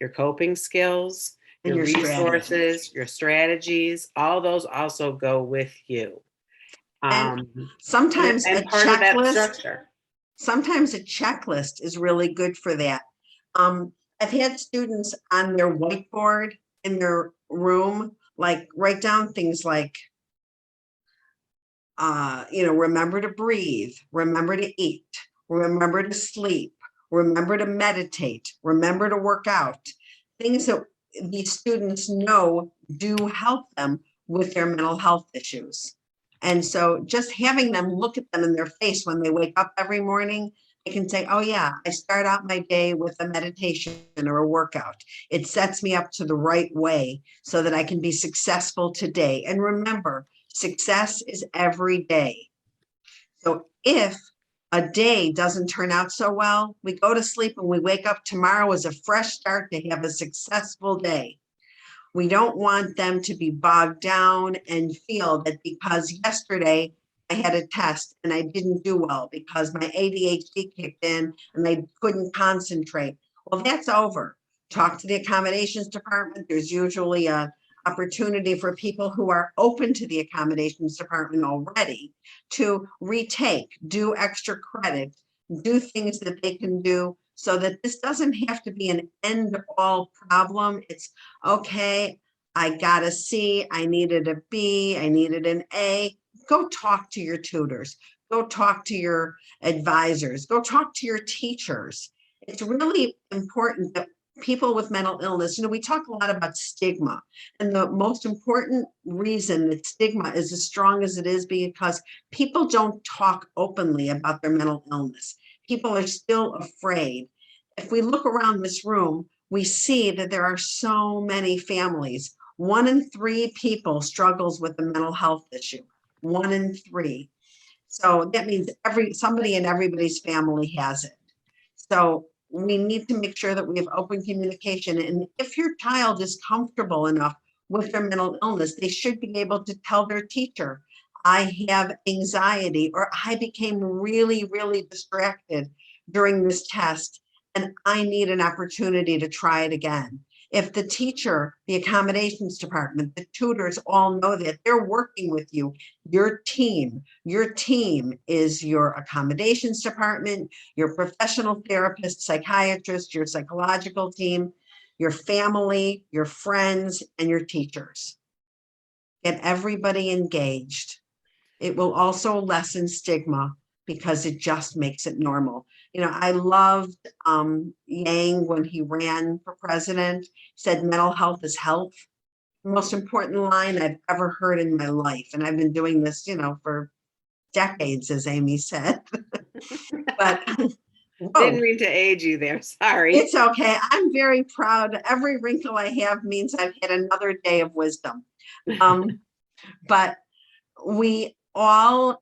your coping skills, And your your resources, your strategies, all those also go with you. And sometimes And a part of that checklist, structure. sometimes a checklist is really good for that. I've had students on their whiteboard in their room, like write down things like, remember to breathe, remember to eat, remember to sleep, remember to meditate, remember to work out. Things that these students know do help them with their mental health issues. And so just having them look at them in their face when they wake up every morning, they can say, oh yeah, I start out my day with a meditation or a workout. It sets me up to the right way so that I can be successful today. And remember, success is every day. So if a day doesn't turn out so well, we go to sleep and we wake up tomorrow as a fresh start to have a successful day. We don't want them to be bogged down and feel that because yesterday I had a test and I didn't do well because my ADHD kicked in and I couldn't concentrate. Well, that's over. Talk to the accommodations department. There's usually a opportunity for people who are open to the accommodations department already to retake, do extra credit, do things that they can do so that this doesn't have to be an end all problem. It's okay, I got a C, I needed a B, I needed an A. Go talk to your tutors, go talk to your advisors, go talk to your teachers. It's really important that people with mental illness, we talk a lot about stigma, and the most important reason that stigma is as strong as it is because people don't talk openly about their mental illness. People are still afraid. If we look around this room, we see that there are so many families. 1 in 3 people struggles with a mental health issue. 1 in 3. So that means somebody in everybody's family has it. So we need to make sure that we have open communication. And if your child is comfortable enough with their mental illness, they should be able to tell their teacher, I have anxiety, or I became really, really distracted during this test, and I need an opportunity to try it again. If the teacher, the accommodations department, the tutors all know that they're working with you, your team is your accommodations department, your professional therapist, psychiatrist, your psychological team, your family, your friends, and your teachers. Get everybody engaged. It will also lessen stigma because it just makes it normal. I loved Yang when he ran for president, said mental health is health. The most important line I've ever heard in my life. And I've been doing this, for decades, as Amy said. But Didn't mean to age you there. Sorry. It's okay. I'm very proud. Every wrinkle I have means I've had another day of wisdom. But we all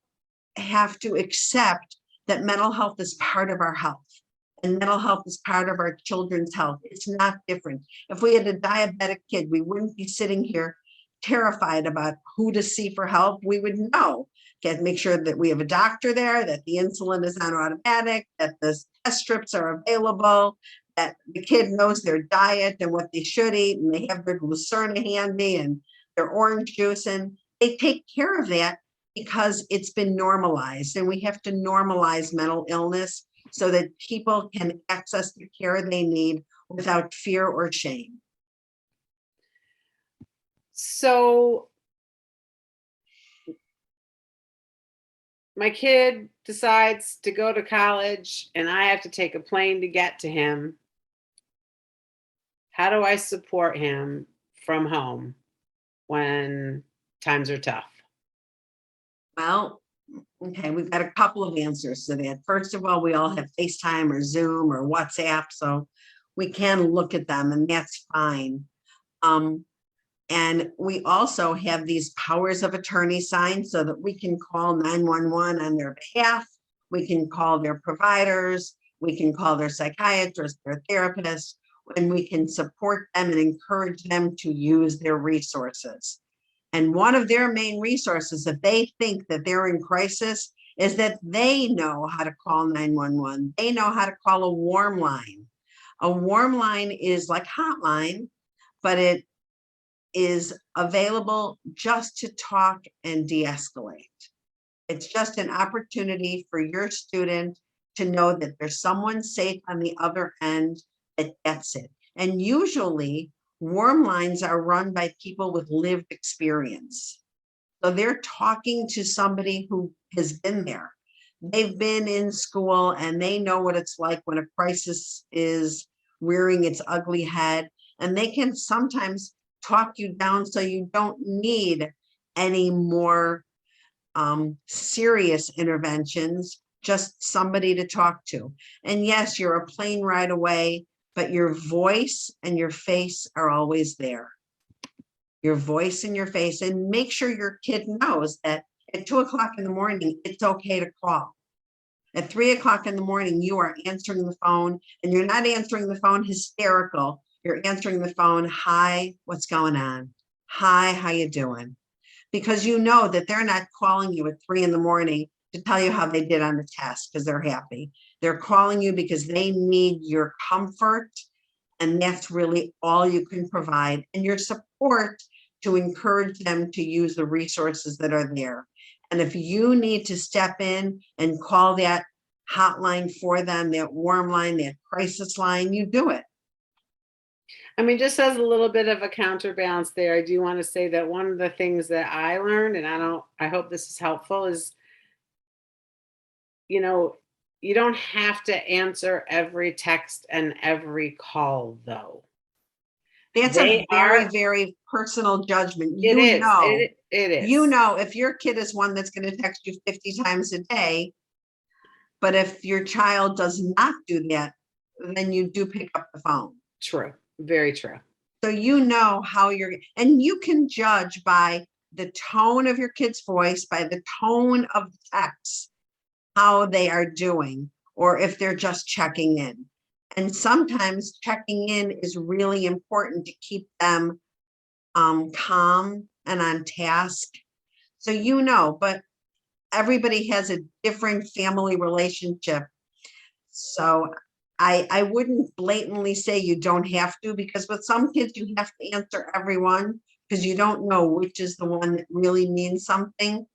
have to accept that mental health is part of our health, and mental health is part of our children's health. It's not different. If we had a diabetic kid, we wouldn't be sitting here terrified about who to see for help, we would know. Make sure that we have a doctor there, that the insulin is on automatic, that the test strips are available, that the kid knows their diet and what they should eat, and they have their Glucerna handy and their orange juice, and they take care of that because it's been normalized. And we have to normalize mental illness so that people can access the care they need without fear or shame. So my kid decides to go to college and I have to take a plane to get to him. How do I support him from home when times are tough? Well, okay, we've got a couple of answers to that. First of all, we all have FaceTime or Zoom or WhatsApp, so we can look at them, and that's fine. And we also have these powers of attorney signed so that we can call 911 on their behalf. We can call their providers. We can call their psychiatrists, their therapists, and we can support them and encourage them to use their resources. And one of their main resources, if they think that they're in crisis, is that they know how to call 911. They know how to call a warm line. A warm line is like hotline, but it is available just to talk and de-escalate. It's just an opportunity for your student to know that there's someone safe on the other end that gets it. And usually warm lines are run by people with lived experience. So they're talking to somebody who has been there. They've been in school and they know what it's like when a crisis is rearing its ugly head. And they can sometimes talk you down so you don't need any more serious interventions, just somebody to talk to. And yes, you're a plane ride away, but your voice and your face are always there. Your voice and your face, and make sure your kid knows that at 2 o'clock in the morning, it's okay to call. At 3 o'clock in the morning, you are answering the phone, and you're not answering the phone hysterical. You're answering the phone, hi, what's going on? Hi, how you doing? Because you know that they're not calling you at 3 in the morning to tell you how they did on the test because they're happy. They're calling you because they need your comfort, and that's really all you can provide, and your support to encourage them to use the resources that are there. And if you need to step in and call that hotline for them, that warm line, that crisis line, you do it. I mean, just as a little bit of a counterbalance there, I do want to say that one of the things that I learned, and I hope this is helpful, is, you don't have to answer every text and every call, though. That's a very, very personal judgment. It is. You know, if your kid is one that's going to text you 50 times a day, but if your child does not do that, then you do pick up the phone. True. Very true. So you know how and you can judge by the tone of your kid's voice, by the tone of the text, how they are doing, or if they're just checking in. And sometimes checking in is really important to keep them calm and on task. So but everybody has a different family relationship. So I wouldn't blatantly say you don't have to, because with some kids you have to answer everyone because you don't know which is the one that really means something.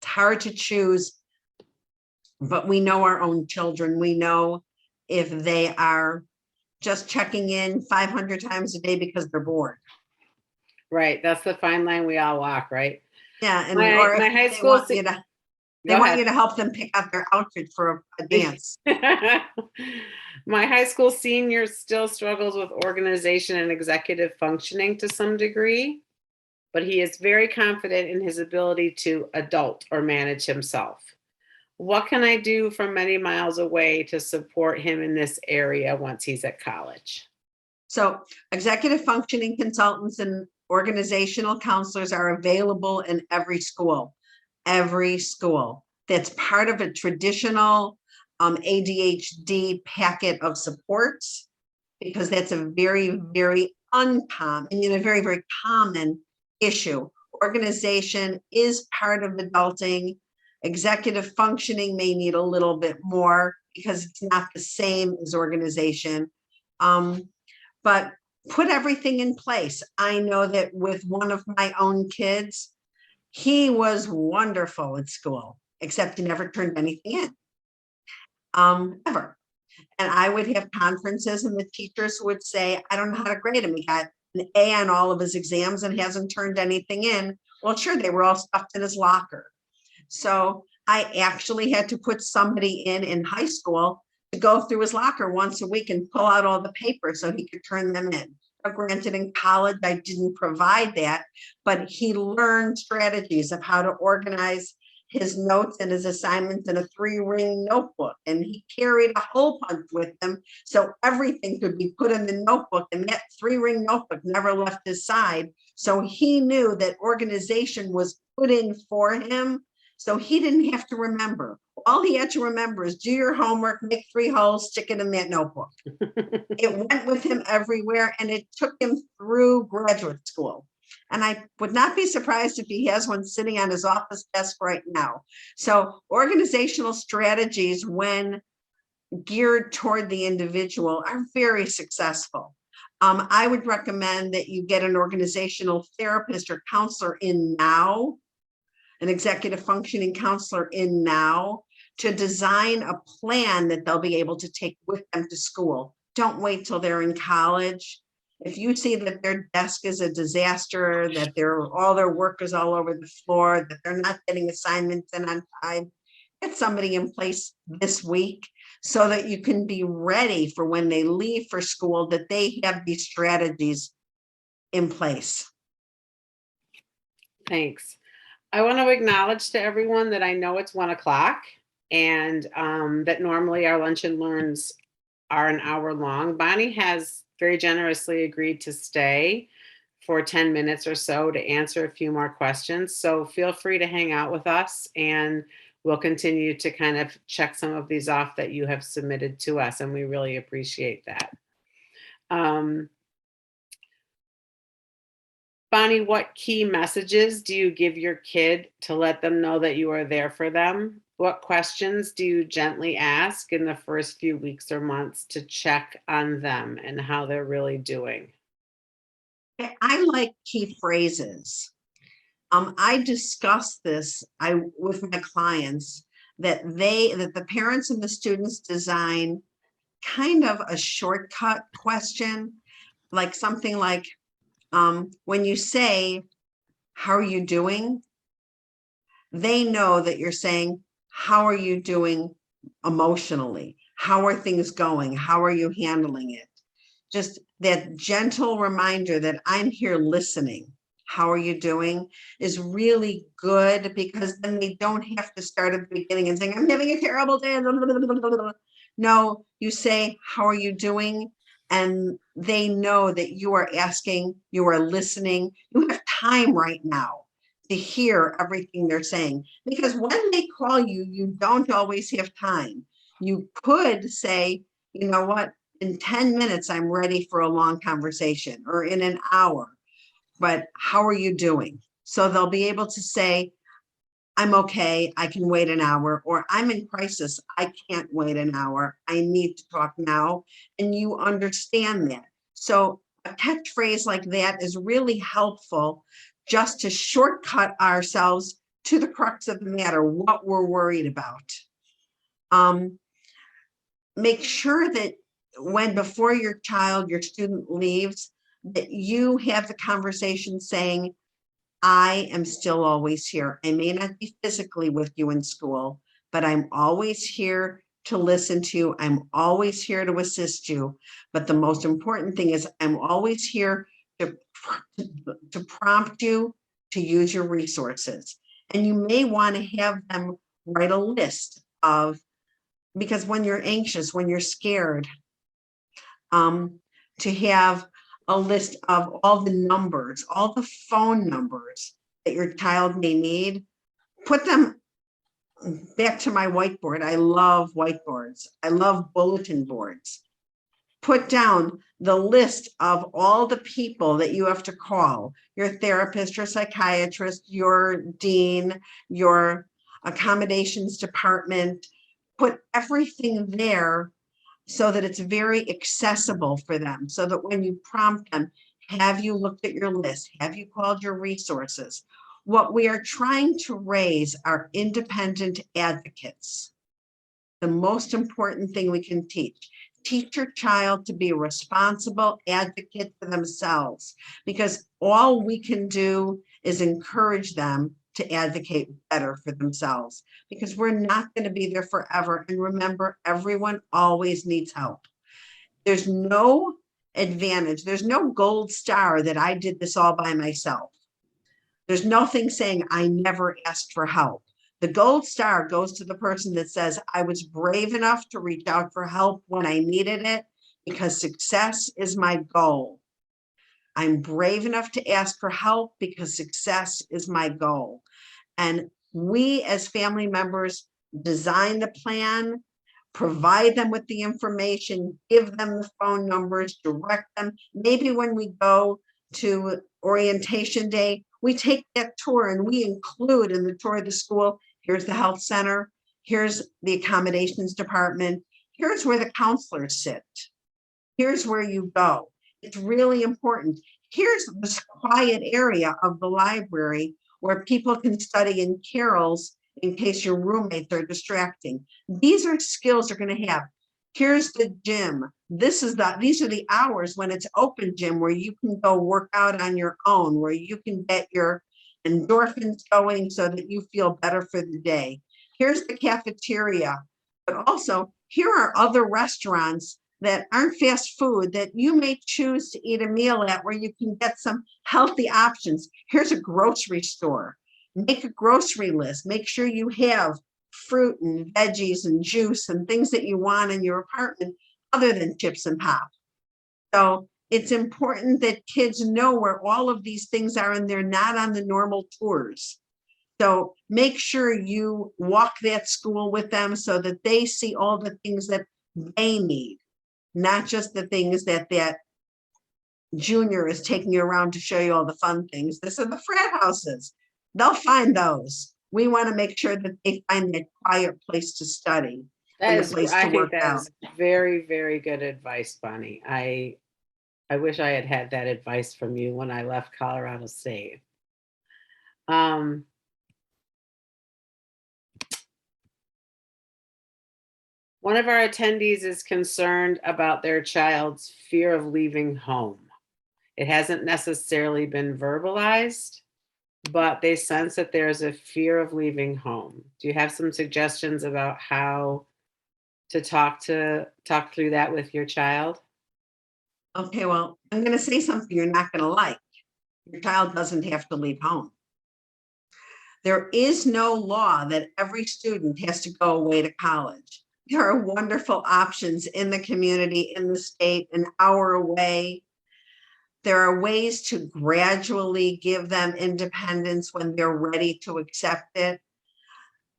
It's hard to choose, but we know our own children. We know if they are just checking in 500 times a day because they're bored. Right. That's the fine line we all walk, right? Yeah. And my high school, they want you to help them pick out their outfit for a dance. My high school senior still struggles with organization and executive functioning to some degree, but he is very confident in his ability to adult or manage himself. What can I do from many miles away to support him in this area once he's at college? So executive functioning consultants and organizational counselors are available in every school. That's part of a traditional ADHD packet of supports, because that's a very, very uncommon, I mean, a very, very common issue. Organization is part of adulting. Executive functioning may need a little bit more because it's not the same as organization. But put everything in place. I know that with one of my own kids, he was wonderful at school, except he never turned anything in, ever. And I would have conferences and the teachers would say, I don't know how to grade him. He got an A on all of his exams and hasn't turned anything in. Well, sure, they were all stuffed in his locker. So I actually had to put somebody in high school to go through his locker once a week and pull out all the papers so he could turn them in. Now, granted, in college, I didn't provide that, but he learned strategies of how to organize his notes and his assignments in a 3-ring notebook. And he carried a hole punch with him so everything could be put in the notebook, and that 3-ring notebook never left his side. So he knew that organization was put in for him. So he didn't have to remember. All he had to remember is do your homework, make 3 holes, stick it in that notebook. It went with him everywhere, and it took him through graduate school. And I would not be surprised if he has one sitting on his office desk right now. So organizational strategies, when geared toward the individual, are very successful. I would recommend that you get an organizational therapist or counselor in now, an executive functioning counselor in now, to design a plan that they'll be able to take with them to school. Don't wait till they're in college. If you see that their desk is a disaster, that all their work is all over the floor, that they're not getting assignments in on time, get somebody in place this week so that you can be ready for when they leave for school, that they have these strategies in place. Thanks. I want to acknowledge to everyone that I know it's 1 o'clock and that normally our lunch and learns are an hour long. Bonnie has very generously agreed to stay for 10 minutes or so to answer a few more questions. So feel free to hang out with us and we'll continue to kind of check some of these off that you have submitted to us. And we really appreciate that. Bonnie, what key messages do you give your kid to let them know that you are there for them? What questions do you gently ask in the first few weeks or months to check on them and how they're really doing? I like key phrases. I discuss this with my clients, that the parents and the students design kind of a shortcut question, like something like, when you say, how are you doing? They know that you're saying, how are you doing emotionally? How are things going? How are you handling it? Just that gentle reminder that I'm here listening. How are you doing is really good, because then they don't have to start at the beginning and saying, I'm having a terrible day. No, you say, how are you doing? And they know that you are asking, you are listening. You have time right now to hear everything they're saying, because when they call you, you don't always have time. You could say, you know what, in 10 minutes, I'm ready for a long conversation, or in an hour, but how are you doing? So they'll be able to say, I'm okay, I can wait an hour, or I'm in crisis, I can't wait an hour, I need to talk now. And you understand that. So a catchphrase like that is really helpful, just to shortcut ourselves to the crux of the matter, what we're worried about. Make sure that before your student leaves, that you have the conversation saying, I am still always here. I may not be physically with you in school, but I'm always here to listen to you. I'm always here to assist you. But the most important thing is I'm always here to prompt you to use your resources. And you may want to have them write a list of, because when you're anxious, when you're scared, to have a list of all the numbers, all the phone numbers that your child may need, put them back to my whiteboard. I love whiteboards. I love bulletin boards. put down the list of all the people that you have to call, your therapist, your psychiatrist, your dean, your accommodations department, put everything there so that it's very accessible for them, so that when you prompt them, have you looked at your list? Have you called your resources? What we are trying to raise are independent advocates. The most important thing we can teach your child to be a responsible advocate for themselves, because all we can do is encourage them to advocate better for themselves, because we're not going to be there forever. And remember, everyone always needs help. There's no advantage. There's no gold star that I did this all by myself. There's nothing saying I never asked for help. The gold star goes to the person that says, I was brave enough to reach out for help when I needed it, because success is my goal. I'm brave enough to ask for help because success is my goal. And we as family members design the plan, provide them with the information, give them the phone numbers, direct them. Maybe when we go to orientation day, we take that tour and we include in the tour of the school, here's the health center, here's the accommodations department, here's where the counselors sit, here's where you go. It's really important. Here's this quiet area of the library where people can study in carols in case your roommates are distracting. These are skills you're going to have. Here's the gym. These are the hours when it's open gym where you can go work out on your own, where you can get your endorphins going so that you feel better for the day. Here's the cafeteria, but also here are other restaurants that aren't fast food that you may choose to eat a meal at, where you can get some healthy options. Here's a grocery store. Make a grocery list. Make sure you have fruit and veggies and juice and things that you want in your apartment other than chips and pop. So it's important that kids know where all of these things are, and they're not on the normal tours. So make sure you walk that school with them so that they see all the things that they need, not just the things that junior is taking you around to show you all the fun things. This are the frat houses. They'll find those. We want to make sure that they find that quiet place to study and the place to work out. Is very, very good advice, Bonnie. I wish I had had that advice from you when I left Colorado State. One of our attendees is concerned about their child's fear of leaving home. It hasn't necessarily been verbalized, but they sense that there's a fear of leaving home. Do you have some suggestions about how to talk through that with your child? Okay, well, I'm going to say something you're not going to like. Your child doesn't have to leave home. There is no law that every student has to go away to college. There are wonderful options in the community, in the state, an hour away. There are ways to gradually give them independence when they're ready to accept it.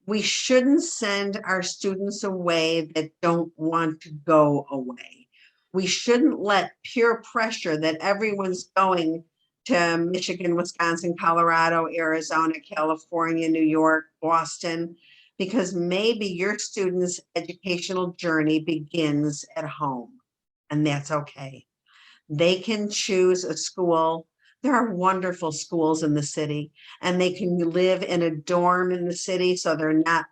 We shouldn't send our students away that don't want to go away. We shouldn't let peer pressure that everyone's going to Michigan, Wisconsin, Colorado, Arizona, California, New York, Boston, because maybe your student's educational journey begins at home, and that's okay. They can choose a school. There are wonderful schools in the city, and they can live in a dorm in the city, so they're not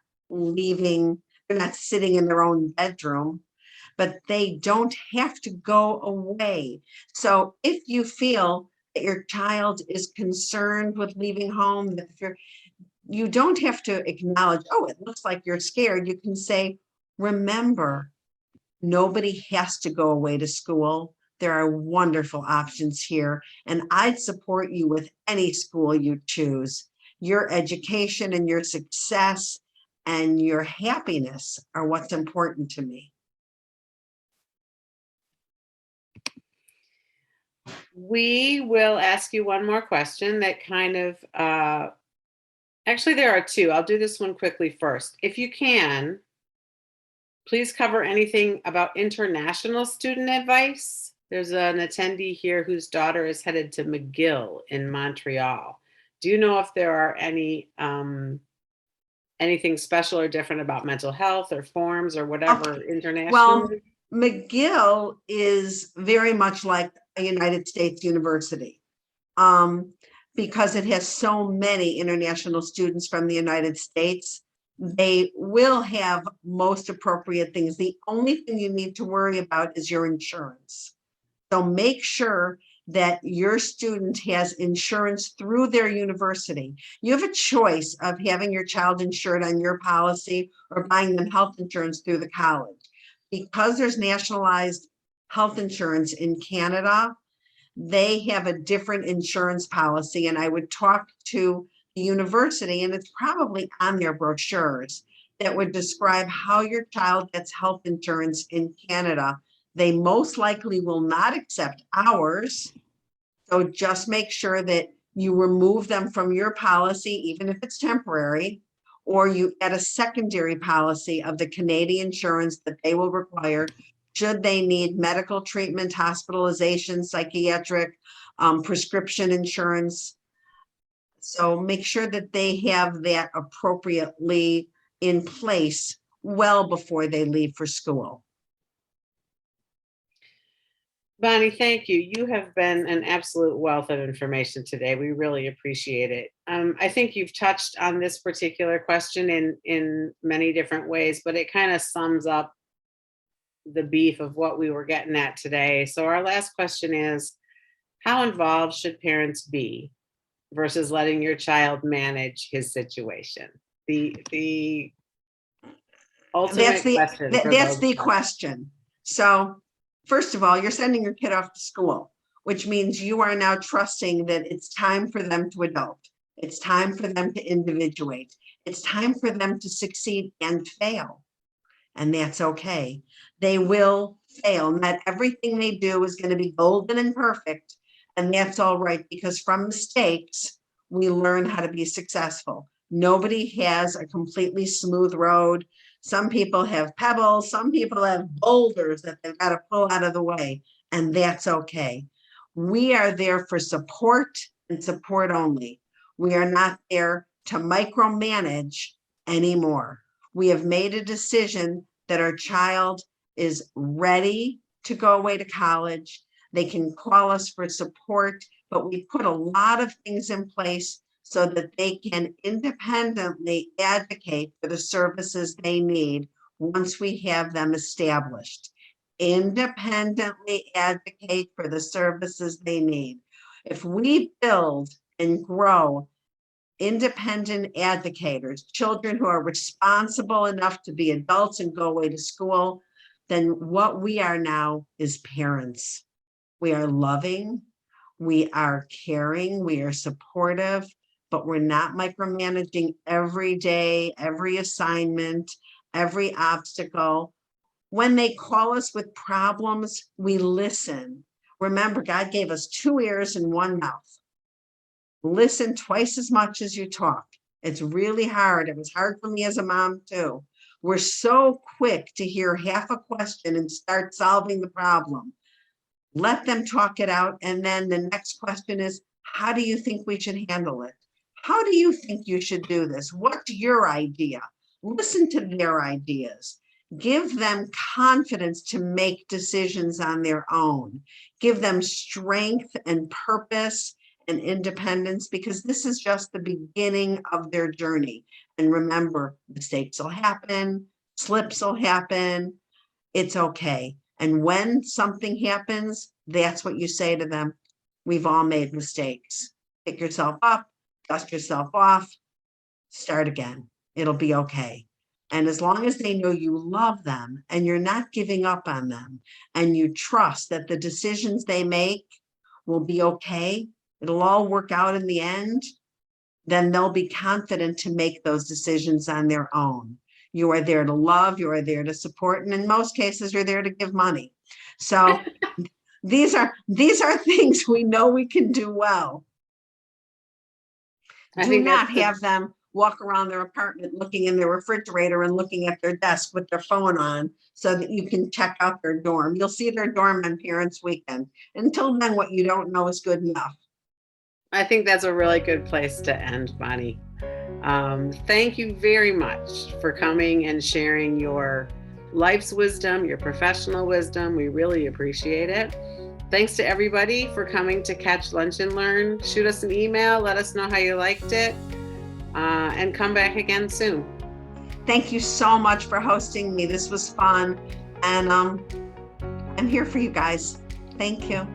sitting in their own bedroom, but they don't have to go away. So if you feel that your child is concerned with leaving home, that you don't have to acknowledge, oh, it looks like you're scared. You can say, remember, nobody has to go away to school. There are wonderful options here, and I'd support you with any school you choose. Your education and your success and your happiness are what's important to me. We will ask you one more question that kind of, actually there are two. I'll do this one quickly first. If you can, Please cover anything about international student advice. There's an attendee here whose daughter is headed to McGill in Montreal. Do you know if there are anything special or different about mental health or forms or whatever Well, internationally? McGill is very much like a United States university, because it has so many international students from the United States. They will have most appropriate things. The only thing you need to worry about is your insurance. So make sure that your student has insurance through their university. You have a choice of having your child insured on your policy or buying them health insurance through the college. Because there's nationalized health insurance in Canada, they have a different insurance policy, and I would talk to the university, and it's probably on their brochures that would describe how your child gets health insurance in Canada. They most likely will not accept ours. So just make sure that you remove them from your policy, even if it's temporary, or you add a secondary policy of the Canadian insurance that they will require should they need medical treatment, hospitalization, psychiatric, prescription insurance. So make sure that they have that appropriately in place well before they leave for school. Bonnie, thank you. You have been an absolute wealth of information today. We really appreciate it. I think you've touched on this particular question in many different ways, but it kind of sums up the beef of what we were getting at today. So our last question is, how involved should parents be versus letting your child manage his situation? The ultimate question. That's the question. So first of all, you're sending your kid off to school, which means you are now trusting that it's time for them to adult. It's time for them to individuate. It's time for them to succeed and fail. And that's okay. They will fail. Not everything they do is going to be golden and perfect. And that's all right, because from mistakes, we learn how to be successful. Nobody has a completely smooth road. Some people have pebbles, some people have boulders that they've got to pull out of the way, and that's okay. We are there for support and support only. We are not there to micromanage anymore. We have made a decision that our child is ready to go away to college. They can call us for support, but we put a lot of things in place so that they can independently advocate for the services they need once we have them established. Independently advocate for the services they need. If we build and grow independent advocates, children who are responsible enough to be adults and go away to school, then what we are now is parents. We are loving, we are caring, we are supportive, but we're not micromanaging every day, every assignment, every obstacle. When they call us with problems, we listen. Remember, God gave us 2 ears and 1 mouth. Listen twice as much as you talk. It's really hard. It was hard for me as a mom too. We're so quick to hear half a question and start solving the problem. Let them talk it out. And then the next question is, how do you think we should handle it? How do you think you should do this? What's your idea? Listen to their ideas. Give them confidence to make decisions on their own. Give them strength and purpose and independence, because this is just the beginning of their journey. And remember, mistakes will happen, slips will happen. It's okay. And when something happens, that's what you say to them. We've all made mistakes. Pick yourself up, dust yourself off, start again. It'll be okay. And as long as they know you love them and you're not giving up on them, and you trust that the decisions they make will be okay, it'll all work out in the end, then they'll be confident to make those decisions on their own. You are there to love, you are there to support, and in most cases, you're there to give money. So these are things we know we can do well. Do not have them walk around their apartment looking in their refrigerator and looking at their desk with their phone on so that you can check out their dorm. You'll see their dorm on Parents Weekend. Until then, what you don't know is good enough. I think that's a really good place to end, Bonnie. Thank you very much for coming and sharing your life's wisdom, your professional wisdom. We really appreciate it. Thanks to everybody for coming to Catch Lunch and Learn. Shoot us an email, let us know how you liked it, and come back again soon. Thank you so much for hosting me. This was fun, and I'm here for you guys. Thank you.